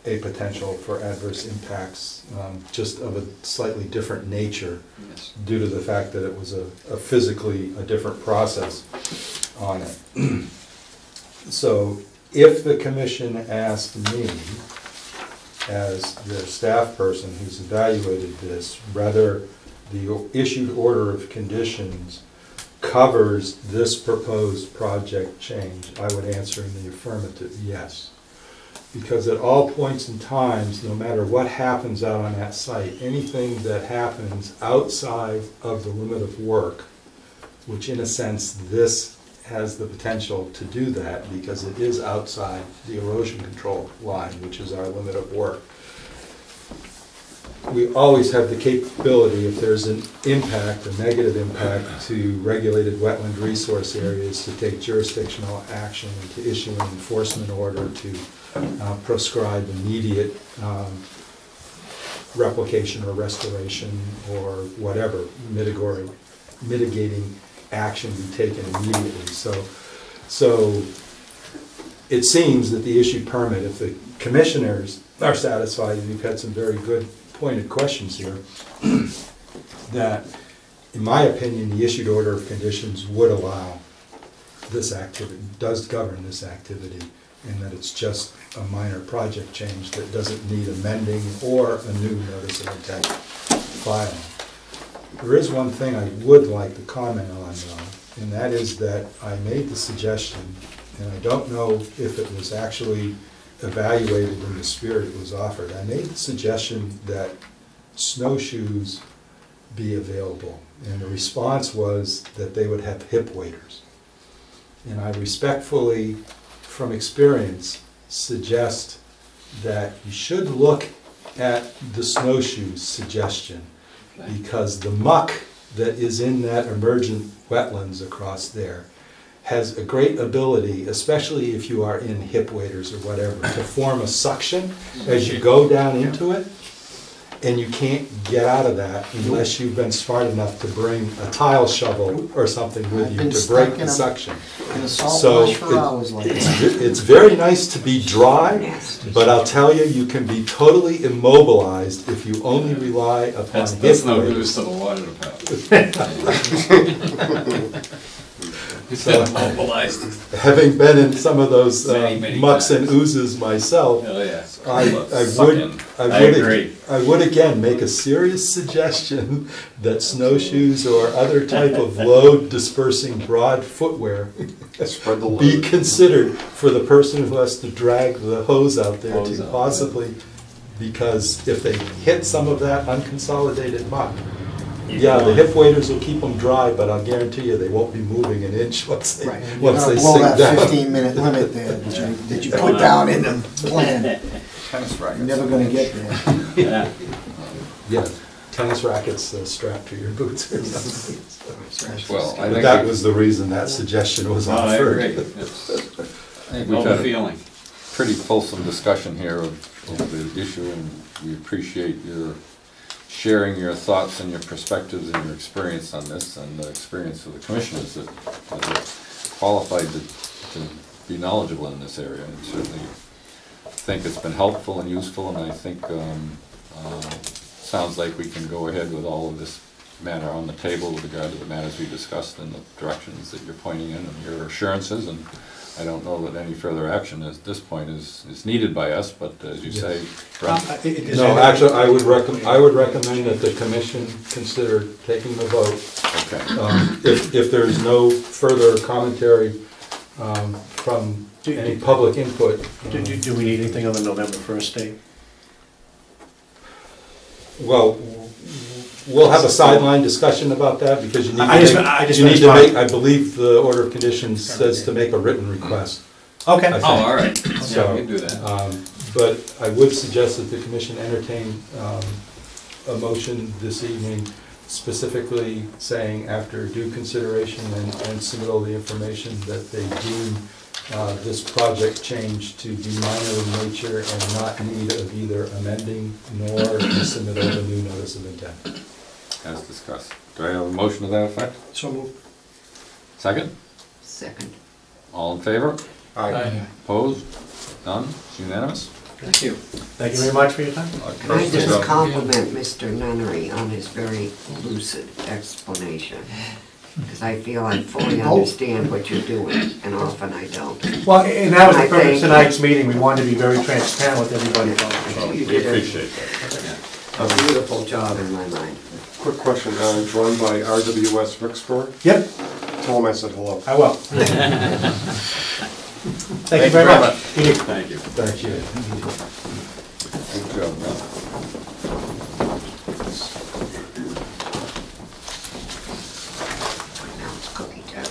a potential for adverse impacts, just of a slightly different nature, Yes. due to the fact that it was a physically a different process on it. So if the commission asked me, as the staff person who's evaluated this, whether the issued order of conditions covers this proposed project change, I would answer in the affirmative, yes. Because at all points in times, no matter what happens out on that site, anything that happens outside of the limit of work, which in a sense this has the potential to do that because it is outside the erosion control line, which is our limit of work. We always have the capability, if there's an impact, a negative impact to regulated wetland resource areas, to take jurisdictional action and to issue an enforcement order to proscribe immediate replication or restoration or whatever, mitigating action be taken immediately. So it seems that the issued permit, if the commissioners are satisfied, and you've had some very good pointed questions here, that, in my opinion, the issued order of conditions would allow this activity, does govern this activity, and that it's just a minor project change that doesn't need amending or a new notice of intent filing. There is one thing I would like to comment on, though, and that is that I made the suggestion, and I don't know if it was actually evaluated in the spirit it was offered. I made the suggestion that snowshoes be available, and the response was that they would have hip waders. And I respectfully, from experience, suggest that you should look at the snowshoes suggestion, because the muck that is in that emergent wetlands across there has a great ability, especially if you are in hip waders or whatever, to form a suction as you go down into it, and you can't get out of that unless you've been smart enough to bring a tile shovel or something with you to break the suction. In a salt So wash for hours like that. it's very nice to be dry, but I'll tell you, you can be totally immobilized if you only rely upon hip That's no waders. news to the water department. So, Mobilized. having been in some of those Many mucks and times. oozes myself, Oh, yeah. I agree. would again make a serious suggestion that snowshoes or other type of load dispersing broad footwear Spread the load. be considered for the person who has to drag the hose out there Hose to out, possibly, because if they hit some of that unconsolidated muck, yeah, the hip waders will keep them dry, but I'll guarantee you they won't be moving an inch once they, Right, you're once gonna they blow sink that down. 15-minute limit there that you put down in the plan. Tennis You're rackets. never gonna get there. Yeah. Yeah, tennis rackets strapped to your boots or something. Well, I But think that we- was the reason that suggestion was Oh, I offered. agree. It's- I We've know had the a feeling. pretty fulsome discussion here of the issue, and we appreciate your sharing your thoughts and your perspectives and your experience on this, and the experience of the commissioners that are qualified to be knowledgeable in this area. And certainly think it's been helpful and useful, and I think sounds like we can go ahead with all of this matter on the table with regard to the matters we discussed and the directions that you're pointing in and your assurances. And I don't know that any further action at this point is needed by us, but as you say, Brent, No, actually, I would recommend that the commission consider taking the vote. okay. If there's no further commentary from any public input. Do we need anything on the November 1st date? Well, we'll have a sideline discussion about that, because you need I just to make, finished I believe the order of conditions says to make a written request. Okay. I think. Oh, all right. Yeah, So, we can do that. But I would suggest that the commission entertain a motion this evening specifically saying, after due consideration and submit all the information, that they deem this project change to be minor in nature and not in need of either amending nor the submittal of a new notice of intent. As discussed. Do I have a motion to that effect? So moved. Second? Second. All in favor? Aye. Opposed? None? It's unanimous? Thank you. Thank you very much for your time. Can I just compliment Mr. Nunnery on his very lucid explanation? Because I feel I fully understand what you're doing, and often I don't. Well, and that was the I purpose think- of tonight's meeting. We wanted to be very transparent with everybody. You We did appreciate that. a beautiful job in my mind. Quick question, drawn by RWS Vicksburg. Yep, Tell him I said hello. I will. Thank you very much. Thank you. Thank you. Good job, Mel. Now it's cookie time.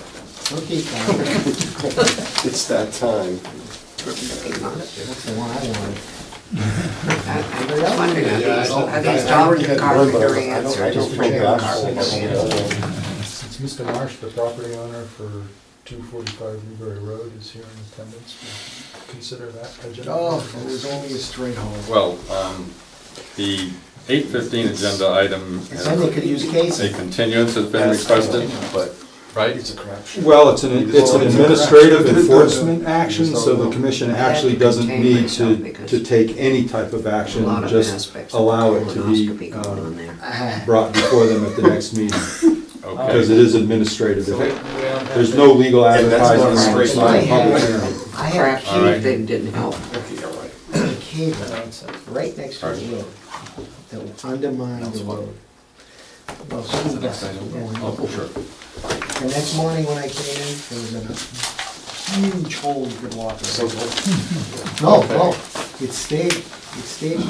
Okay, Tom. It's that time. Cookie monster. That's the one I wanted. I'm just wondering, are these I already Dr. had one, but Carpenter I don't answers or think regular that's Carpenter all. answers? It's Mr. Marsh, the property owner for 245 Newbury Road, is here in attendance. We'll consider that agenda. Oh, it was only a straight hole. Well, the 8:15 agenda item, Then they could use a Casey. continuance has been requested, but right? It's a crapshoot. Well, it's an administrative enforcement action, Just so the don't- commission I had actually to doesn't contain need myself because to take any type of A action, lot of just aspects of allow it to colonoscopy be going on there. brought before them at the next meeting, Okay. because it is administrative. So we don't have There's to- no legal And that's not advertising, it's not a straight public line. hearing. I had Crap All right. sheet thing didn't help. Okay, yeah, right. a cave No, it's right next to the road that will undermine the road. Well, some of us were going Oh, up. sure. The next morning when I came in, there was a huge hole you could walk So, in. No, it stayed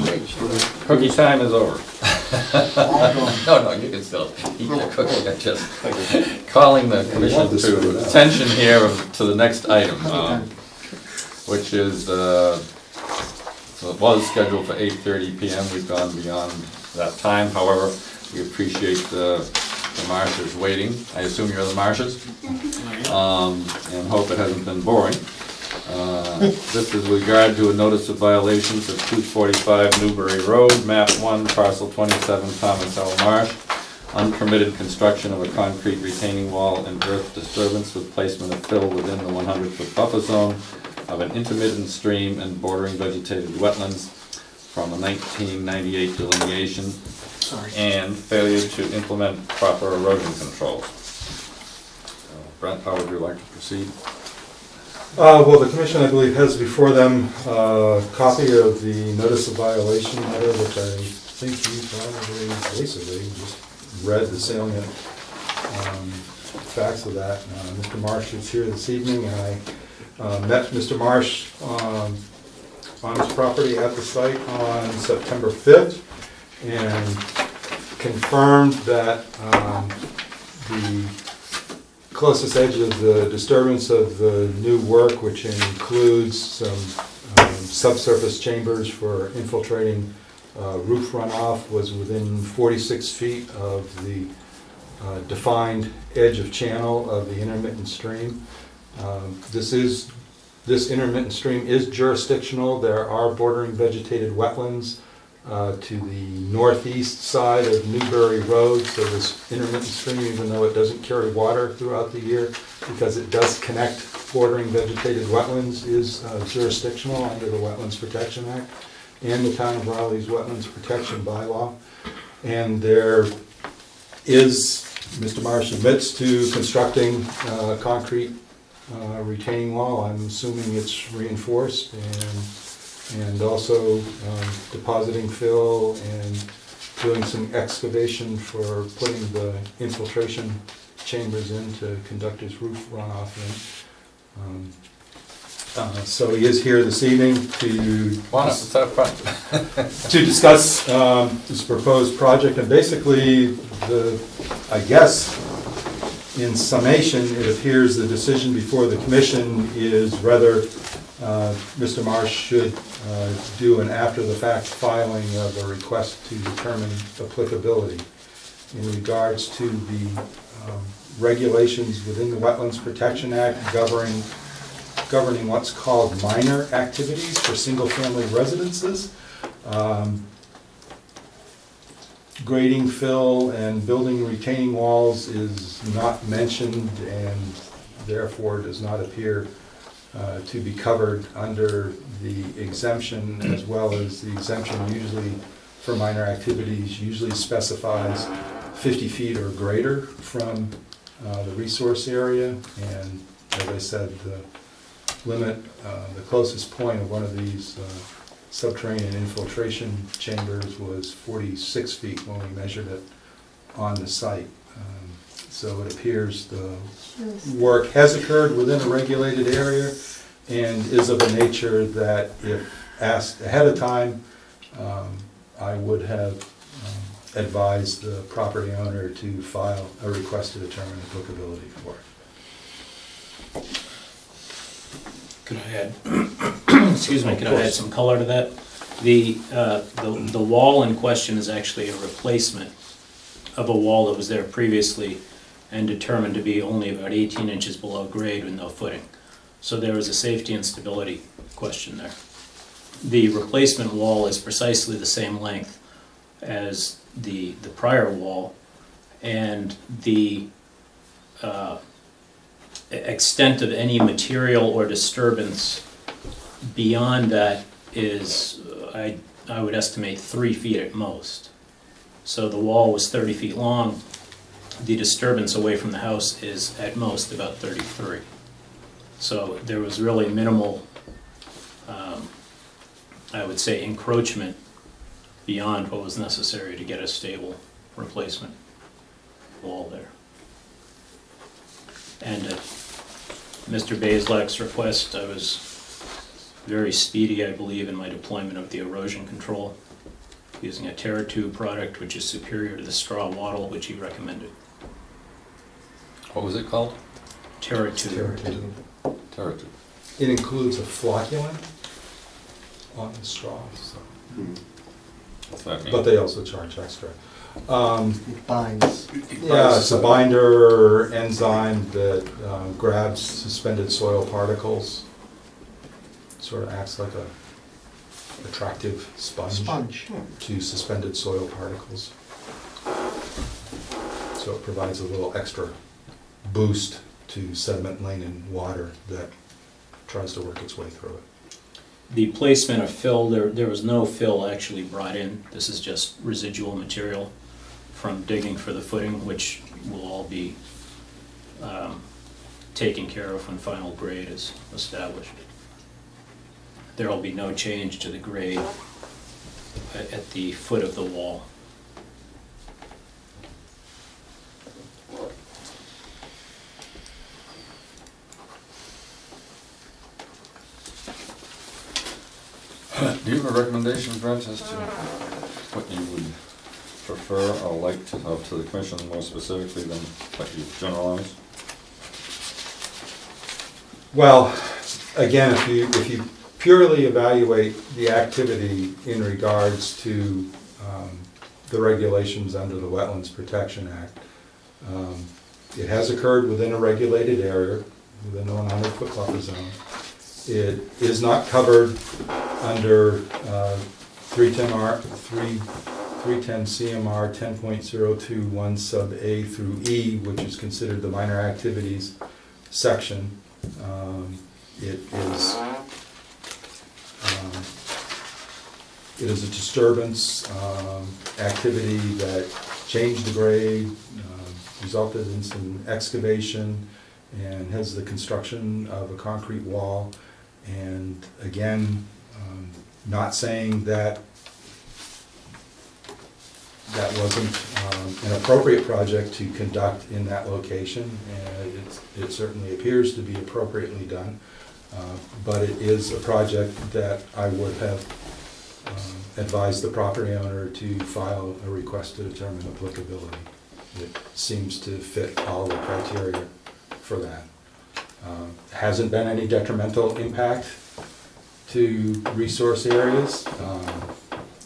bridged. Cookie time is over. All gone. No, you can still eat your cookie. I'm just calling the commission to attention here to the next item, which is, so it was scheduled for 8:30 PM. We've gone beyond that time. However, we appreciate the Marshes waiting. I assume you're the Marshes? And hope it hasn't been boring. This is with regard to a notice of violation for 245 Newbury Road, map 1, parcel 27, Thomas L. Marsh. Unpermitted construction of a concrete retaining wall and earth disturbance with placement of fill within the 100-foot buffer zone of an intermittent stream and bordering vegetated wetlands from a 1998 delineation, Sorry. and failure to implement proper erosion controls. Brent, how would you like to proceed? Well, the commission, I believe, has before them a copy of the notice of violation letter, which I think you probably basically just read the salient facts of that. Mr. Marsh is here this evening, and I met Mr. Marsh on his property at the site on September 5th and confirmed that the closest edge of the disturbance of the new work, which includes some subsurface chambers for infiltrating roof runoff, was within 46 feet of the defined edge of channel of the intermittent stream. This intermittent stream is jurisdictional. There are bordering vegetated wetlands to the northeast side of Newbury Road, so this intermittent stream, even though it doesn't carry water throughout the year, because it does connect bordering vegetated wetlands, is jurisdictional under the Wetlands Protection Act and the Town of Raleigh's Wetlands Protection Bylaw. And there is, Mr. Marsh admits to constructing concrete retaining wall. I'm assuming it's reinforced, and also depositing fill and doing some excavation for putting the infiltration chambers in to conduct his roof runoff in. So he is here this evening to to discuss this proposed project, and basically I guess in summation, it appears the decision before the commission is whether Mr. Marsh should do an after-the-fact filing of a request to determine applicability in regards to the regulations within the Wetlands Protection Act governing what's called minor activities for single-family residences. Grading, fill, and building retaining walls is not mentioned and therefore does not appear to be covered under the exemption, as well as the exemption usually for minor activities usually specifies 50 feet or greater from the resource area. And as I said, the limit, the closest point of one of these subterranean infiltration chambers was 46 feet when we measured it on the site. So it appears the work has occurred within a regulated area and is of a nature that if asked ahead of time, I would have advised the property owner to file a request to determine applicability for it. Could I add, excuse me, could I add some color to that? The wall in question is actually a replacement of a wall that was there previously and determined to be only about 18 inches below grade with no footing. So there is a safety and stability question there. The replacement wall is precisely the same length as the prior wall, and the extent of any material or disturbance beyond that is, I would estimate 3 feet at most. So the wall was 30 feet long. The disturbance away from the house is at most about 33. So there was really minimal, I would say, encroachment beyond what was necessary to get a stable replacement wall there. And at Mr. Bazelak's request, I was very speedy, I believe, in my deployment of the erosion control, using a TerraTube product which is superior to the straw wattle which he recommended. What was it called? TerraTube. TerraTube. It includes a flocculant on the straw, so. What's that mean? But they also charge extra. It binds. Yeah, it's a binder enzyme that grabs suspended soil particles. Sort of acts like a attractive sponge to suspended soil particles. So it provides a little extra boost to sediment-laden water that tries to work its way through it. The placement of fill, there was no fill actually brought in. This is just residual material from digging for the footing, which will all be taken care of when final grade is established. There will be no change to the grade at the foot of the wall. Do you have a recommendation, Brent, as to what you would prefer or like to have to the commission more specifically than what you've generalized? Well, again, if you purely evaluate the activity in regards to the regulations under the Wetlands Protection Act, it has occurred within a regulated area, within a 100-foot buffer zone. It is not covered under 310 CMR 10.021 sub A through E, which is considered the minor activities section. It is a disturbance activity that changed the grade, resulted in some excavation, and has the construction of a concrete wall. And again, not saying that that wasn't an appropriate project to conduct in that location. It certainly appears to be appropriately done, but it is a project that I would have advised the property owner to file a request to determine applicability. It seems to fit all the criteria for that. Hasn't been any detrimental impact to resource areas,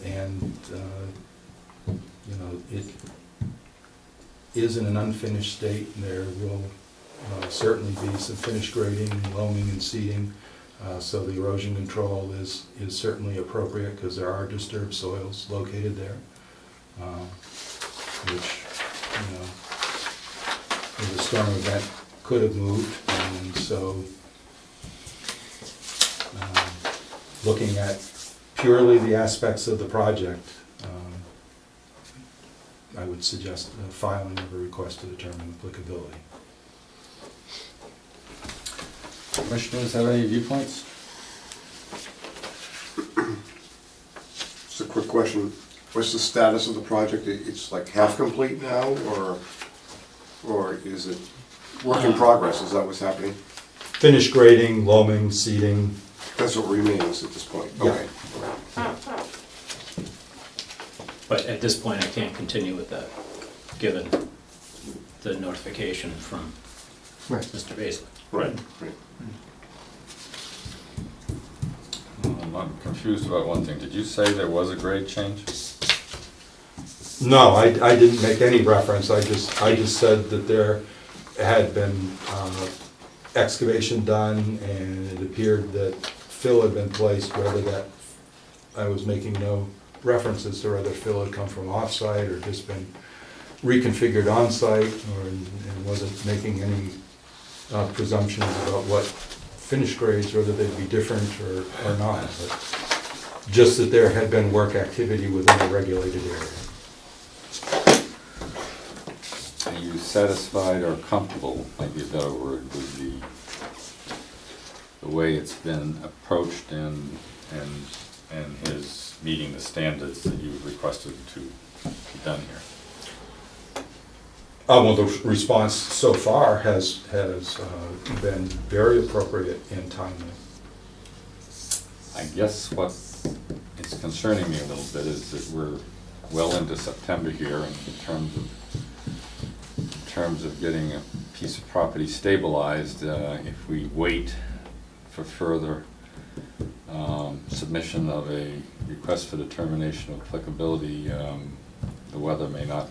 and you know, it is in an unfinished state. There will certainly be some finished grading, loaming, and seeding, so the erosion control is certainly appropriate because there are disturbed soils located there, which, you know, if a storm event could have moved, and so looking at purely the aspects of the project, I would suggest filing of a request to determine applicability. Commissioners have any viewpoints? Just a quick question. What's the status of the project? It's like half complete now, or is it work in progress? Is that what's happening? Finished grading, loaming, seeding. That's what remains at this point? Yeah. Okay. But at this point, I can't continue with that, given the notification from Right. Mr. Basley. Right, right. I'm confused about one thing. Did you say there was a grade change? No, I didn't make any reference. I just said that there had been excavation done, and it appeared that fill had been placed. Whether that, I was making no references to whether fill had come from off-site or just been reconfigured on-site, and wasn't making any presumptions about what finish grades, whether they'd be different or not, but just that there had been work activity within the regulated area. Are you satisfied or comfortable, might be a better word, with the way it's been approached and his meeting the standards that you requested to be done here? Well, the response so far has been very appropriate and timely. I guess what is concerning me a little bit is that we're well into September here, and in terms of getting a piece of property stabilized, if we wait for further submission of a request for determination of applicability, the weather may not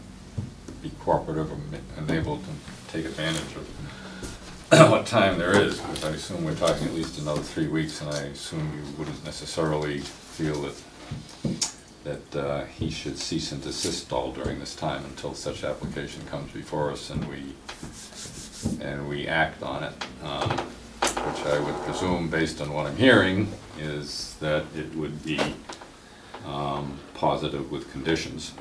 be cooperative or unable to take advantage of what time there is, because I assume we're talking at least another 3 weeks, and I assume you wouldn't necessarily feel that he should cease and desist all during this time until such application comes before us and we act on it, which I would presume, based on what I'm hearing, is that it would be positive with conditions.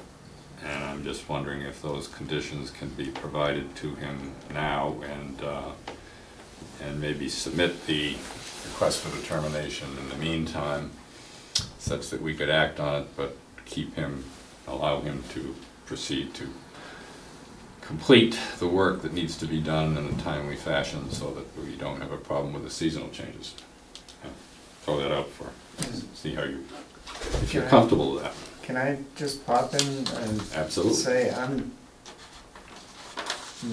And I'm just wondering if those conditions can be provided to him now, and maybe submit the request for determination in the meantime, such that we could act on it, but allow him to proceed to complete the work that needs to be done in a timely fashion, so that we don't have a problem with the seasonal changes. Throw that out see how if you're comfortable with that. Can I just pop in and Absolutely. say I'm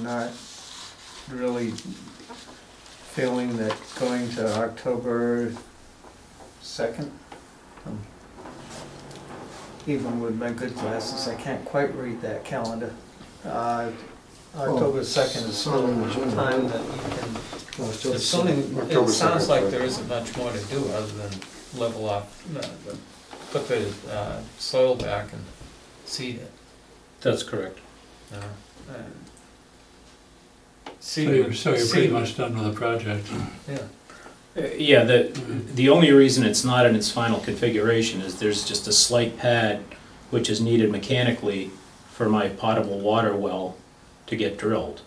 not really feeling that going to October 2nd, even with my good glasses, I can't quite read that calendar. October 2nd is still a time that you can, it sounds like there isn't much more to do other than level off, put the soil back and seed it. That's correct. So you're pretty much done with the project. Yeah. Yeah, the only reason it's not in its final configuration is there's just a slight pad which is needed mechanically for my potable water well to get drilled.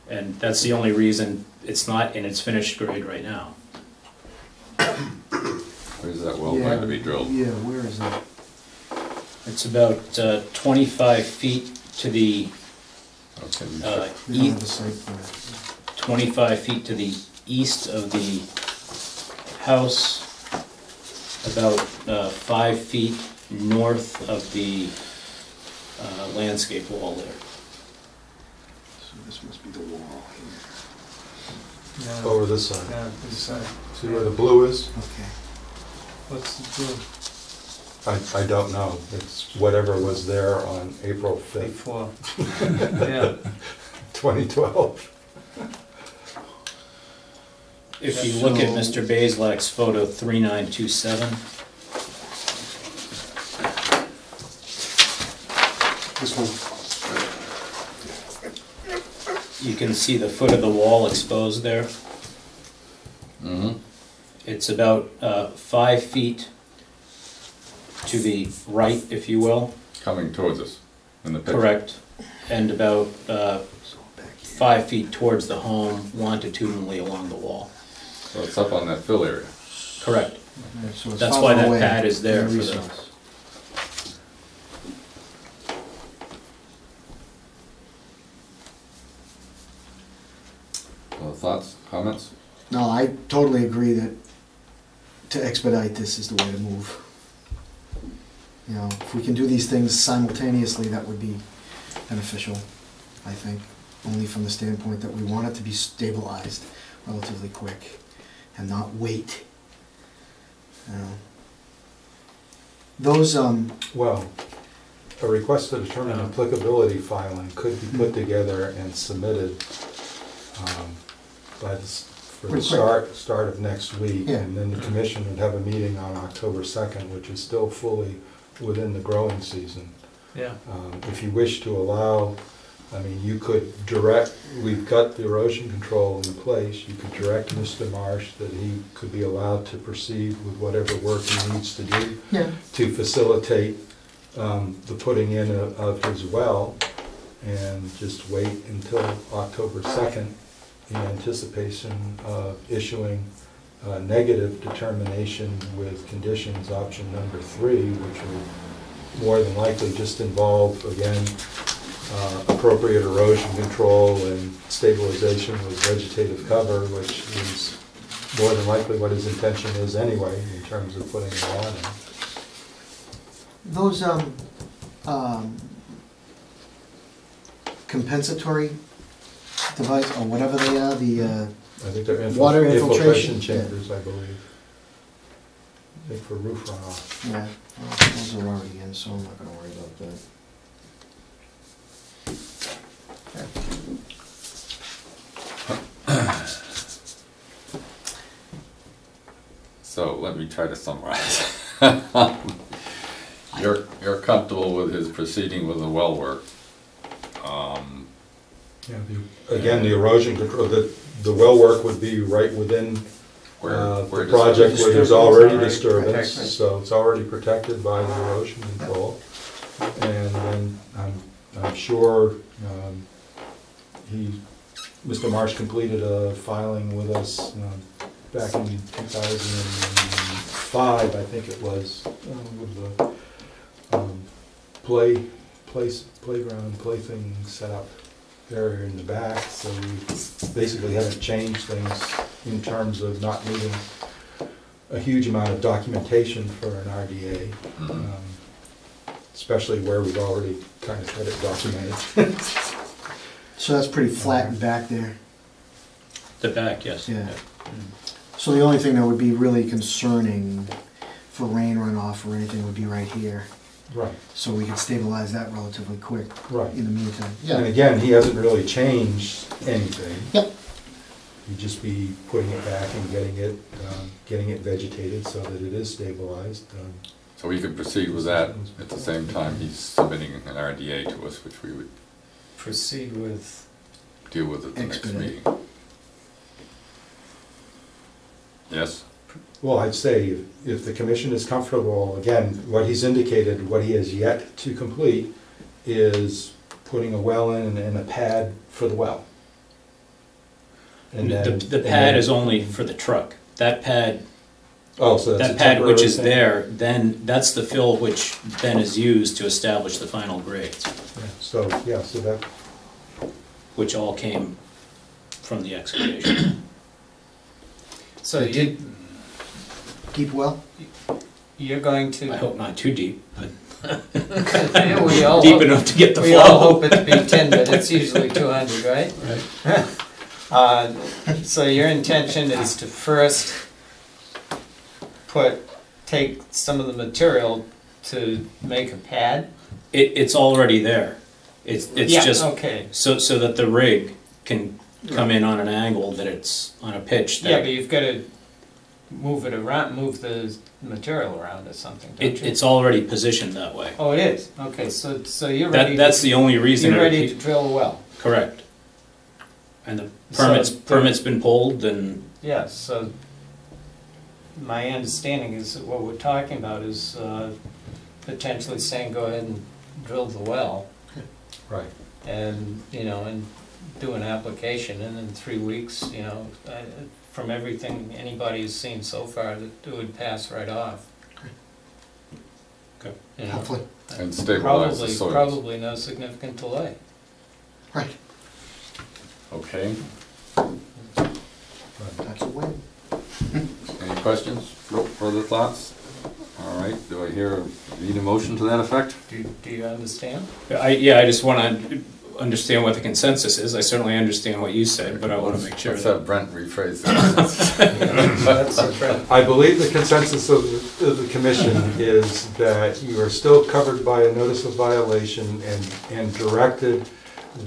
And that's the only reason it's not in its finished grade right now. Where's that well going to be drilled? Yeah, where is that? It's about 25 feet to the Okay. We don't have a site plan. 25 feet to the east of the house, about 5 feet north of the landscape wall there. So this must be the wall here. No, Over this side. no, this side. See where the blue is? Okay. What's the blue? I don't know. It's whatever was there on April 5th, Before. Yeah. 2012. If you look at Mr. Baslak's photo 3927, This one? you can see the foot of the wall exposed there. Mm-hmm. It's about 5 feet to the right, if you will. Coming towards us in the picture. Correct. And about 5 feet towards the home, longitudinally along the wall. So it's up on that fill area. Correct. So it's That's farther why that away pad is there than for the- resource. Thoughts, comments? No, I totally agree that to expedite this is the way to move. You know, if we can do these things simultaneously, that would be beneficial, I think, only from the standpoint that we want it to be stabilized relatively quick and not wait. You know. Those, Well, a request to determine applicability filing could be put together and submitted for the Pretty quick. start of next week. Yeah. And then the commission would have a meeting on October 2nd, which is still fully within the growing season. Yeah. If you wish to allow I mean, you could direct, we've got the erosion control in place, you could direct Mr. Marsh that he could be allowed to proceed with whatever work he needs to do Yeah. to facilitate the putting in of his well, and just wait until October 2nd in anticipation of issuing a negative determination with conditions option number 3, which will more than likely just involve, again, appropriate erosion control and stabilization with vegetative cover, which is more than likely what his intention is anyway, in terms of putting the lawn in. Those compensatory device, or whatever they are, the I think they're water infiltration chambers, I believe. I think for roof runoff. yeah, well, those are already in, so I'm not gonna worry about that. So let me try to summarize. You're comfortable with his proceeding with the well work. Yeah, again, the erosion control, the well work would be right within Where the does project that- where there's already Already disturbance, protected. so it's already protected by the erosion control. And then I'm sure Mr. Marsh completed a filing with us back in 2005, I think it was, with the playground, plaything set up area in the back, so we basically haven't changed things in terms of not needing a huge amount of documentation for an RDA, especially where we've already kind of had it documented. So that's pretty flat and back there. The back, yes. Yeah. So the only thing that would be really concerning for rain runoff or anything would be right here. Right, So we could stabilize that relatively quick right. in the meantime. And again, he hasn't really changed anything. Yep. He'd just be putting it back and getting it vegetated so that it is stabilized. So we could proceed with that at the same time he's submitting an RDA to us, which we would Proceed with, deal with at the next Expedite. meeting. Yes? Well, I'd say if the commission is comfortable, again, what he's indicated, what he has yet to complete is putting a well in and a pad for the well. And then- The pad is only for the truck. That pad, Oh, so that's a that pad which temporary is thing? there, then, that's the fill which then is used to establish the final grades, Yeah, so that, which all came from the excavation. so you, Deep well? you're going I to, hope not too deep, but we all deep hope, enough to get the we all flow. hope it to be 10, but it's usually 200, right? Right. So your intention is to first take some of the material to make a pad? It's already there. It's Yeah, just, okay. so that the rig can come in on an angle, that it's on a pitch Yeah, that, but you've got to move it around, move the material around or something, don't you? it's already positioned that way. Oh, it is? Okay, so you're ready. That's the only reason. You're it- ready to drill a well? Correct. And the So permit's been pulled, and Yes, so my understanding is that what we're talking about is potentially saying, go ahead and drill the well right. and, and do an application, and in 3 weeks, from everything anybody's seen so far, that it would pass right off. Okay. You know, Hopefully. And stabilize the Probably, soils. probably no significant delay. Right. Okay. That's a win. Any questions? Nope. Further thoughts? All right, do I need a motion to that effect? Do you understand? I just want to understand what the consensus is. I certainly understand what you said, but I want to make sure Let's that. have Brent rephrase that. That's a friend. I believe the consensus of the commission is that you are still covered by a notice of violation and directed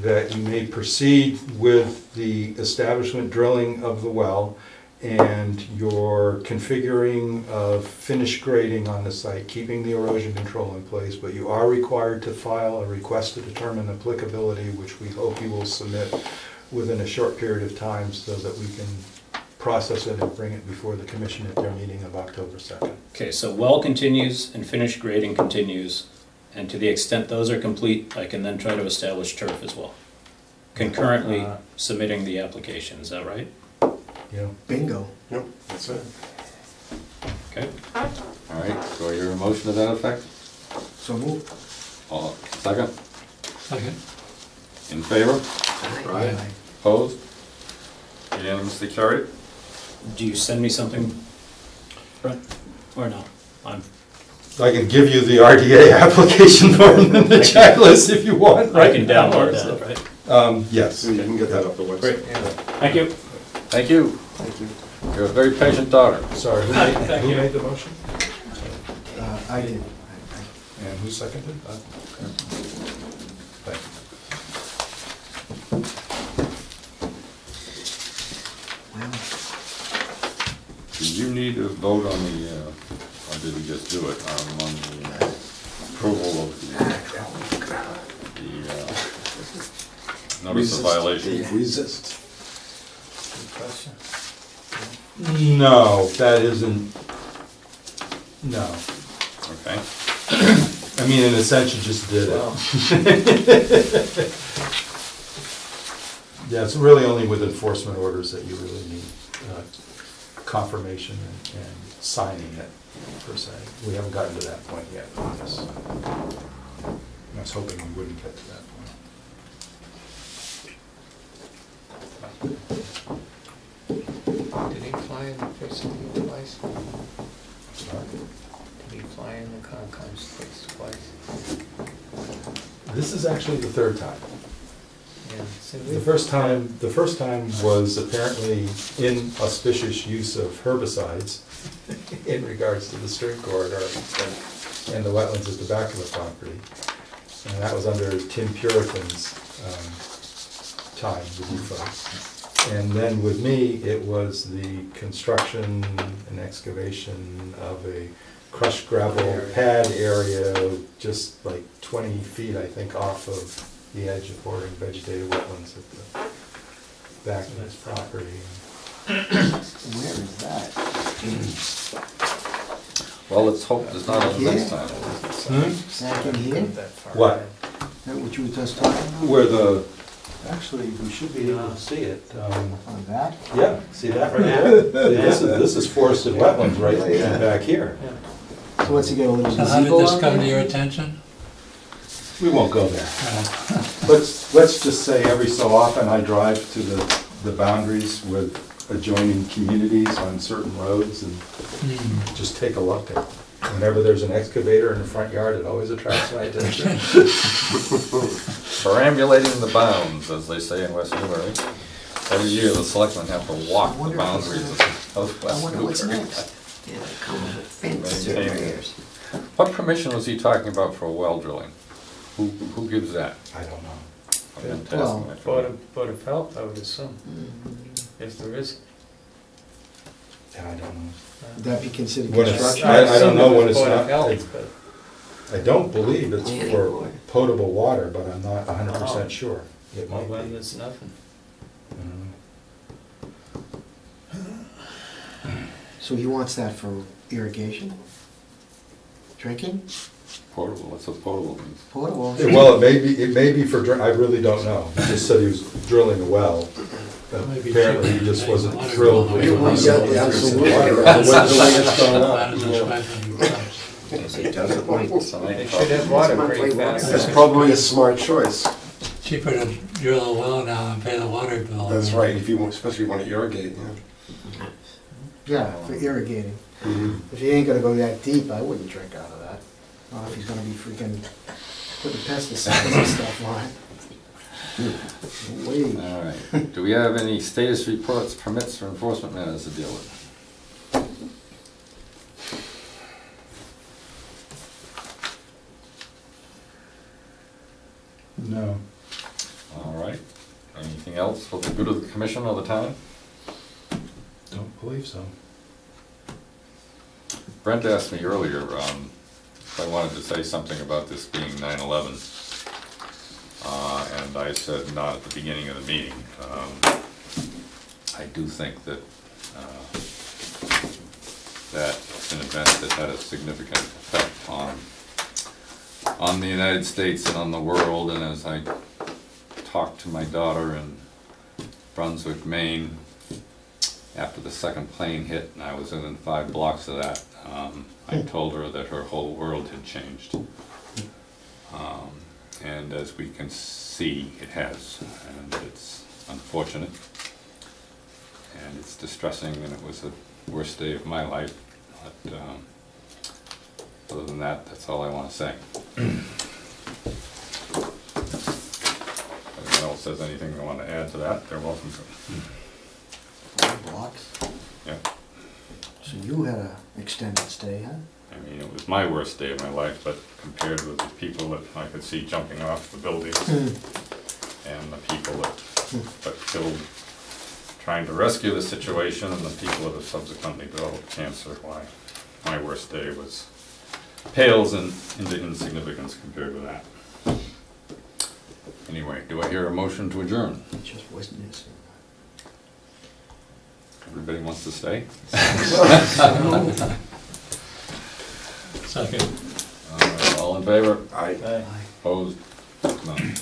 that you may proceed with the establishment drilling of the well and your configuring of finish grading on the site, keeping the erosion control in place, but you are required to file a request to determine applicability, which we hope you will submit within a short period of time so that we can process it and bring it before the commission at their meeting of October 2nd. Okay, so well continues and finished grading continues, and to the extent those are complete, I can then try to establish turf as well. Concurrently submitting the application, is that right? Yeah. Bingo. Yep, that's it. Okay. All right, so I hear a motion to that effect? So move. All, second? Second. In favor? Aye. Opposed? Unanimously carried? Do you send me something, Brent, or no? I can give you the RDA application form and the checklist if you want. I can download that, right? Yes. So you can get that up the website. Great. Thank you. Thank you. Thank you. You're a very patient daughter. Sorry, Thank who you. made the motion? I did. And who seconded? Thank Well, Did you need to vote on the, or did we just do it, on the approval of the notice of violation? Resist. Good question. you. No, that isn't, no. Okay. I mean, in a sense, you just did Well, it. Yeah, it's really only with enforcement orders that you really need confirmation and signing it, per se. We haven't gotten to that point yet on this. I was hoping we wouldn't get to that point. did he fly in the first thing twice? Sorry. Did he fly in the Concom's place twice? This is actually the third time. Yeah. So The first time was apparently inauspicious use of herbicides in regards to the stream corridor and the wetlands at the back of the property. And that was under Tim Puritan's time with you folks. And then with me, it was the construction and excavation of a crushed gravel pad area, just like 20 feet, I think, off of the edge of bordering vegetated wetlands at the back of this property. where is that? Well, let's hope there's not a next time. Back in here? Is that far What? ahead. that what you were just talking about? Where the, actually, we should be able to see it. On that? Yeah, see that right there? This is forested wetlands right back here. So what's he got, a little So how did gazebo this out come to there? your attention? We won't go there. Let's just say every so often I drive to the boundaries with adjoining communities on certain roads and just take a look at. Whenever there's an excavator in the front yard, it always attracts my attention. Perambulating the bounds, as they say in West Newbury. Every year, the selectmen have to walk the boundaries of I West wonder what's Newbury. next. Yeah, come with fence Maintaining it. surveyors. What permission was he talking about for well drilling? Who gives that? I don't know. I've been tasking Well, that Board for- Board of Health, I would assume, if there is. Yeah, I don't know. Would that be considered When it's- construction? I don't know when it's Board of not. Health, but, I don't believe it's Planning for board. potable water, but I'm not 100% Oh. sure. It well, might then be. there's nothing. So he wants that for irrigation? Drinking? Portable, what's a portable means? Potable? Well, it may be for, I really don't know. He just said he was drilling a well. But Maybe apparently he cheaper just than wasn't water thrilled bill. with the Well, amount yeah, of increase in absolutely. water. The way it's gone up, That is yeah. $500. Yes, it does it like, They should have water pretty Monthly fast. That's probably a smart choice. Cheaper to drill a well now and pay the water bill. That's right, if you want, especially if you want to irrigate, yeah. Yeah, for irrigating. Mhm. If he ain't gonna go that deep, I wouldn't drink out of that. Not if he's gonna be freaking putting pesticides and stuff on it. Wait. All right. Do we have any status reports, permits, or enforcement matters to deal with? No. All right. Anything else for the good of the commission or the town? Don't believe so. Brent asked me earlier if I wanted to say something about this being 9/11, and I said not at the beginning of the meeting. I do think that that's an event that had a significant effect on the United States and on the world, and as I talked to my daughter in Brunswick, Maine, after the second plane hit, and I was within 5 blocks of that, I told her that her whole world had changed. And as we can see, it has, and it's unfortunate, and it's distressing, and it was the worst day of my life, but other than that, that's all I want to say. If anyone else has anything they want to add to that, they're welcome to. 5 blocks? Yeah. So you had an extended stay, huh? I mean, it was my worst day of my life, but compared with the people that I could see jumping off the buildings and the people that got killed trying to rescue the situation and the people that have subsequently developed cancer, why my worst day was pales into insignificance compared with that. Anyway, do I hear a motion to adjourn? It just wasn't this. Everybody wants to stay? Second. All in favor? I Opposed? None.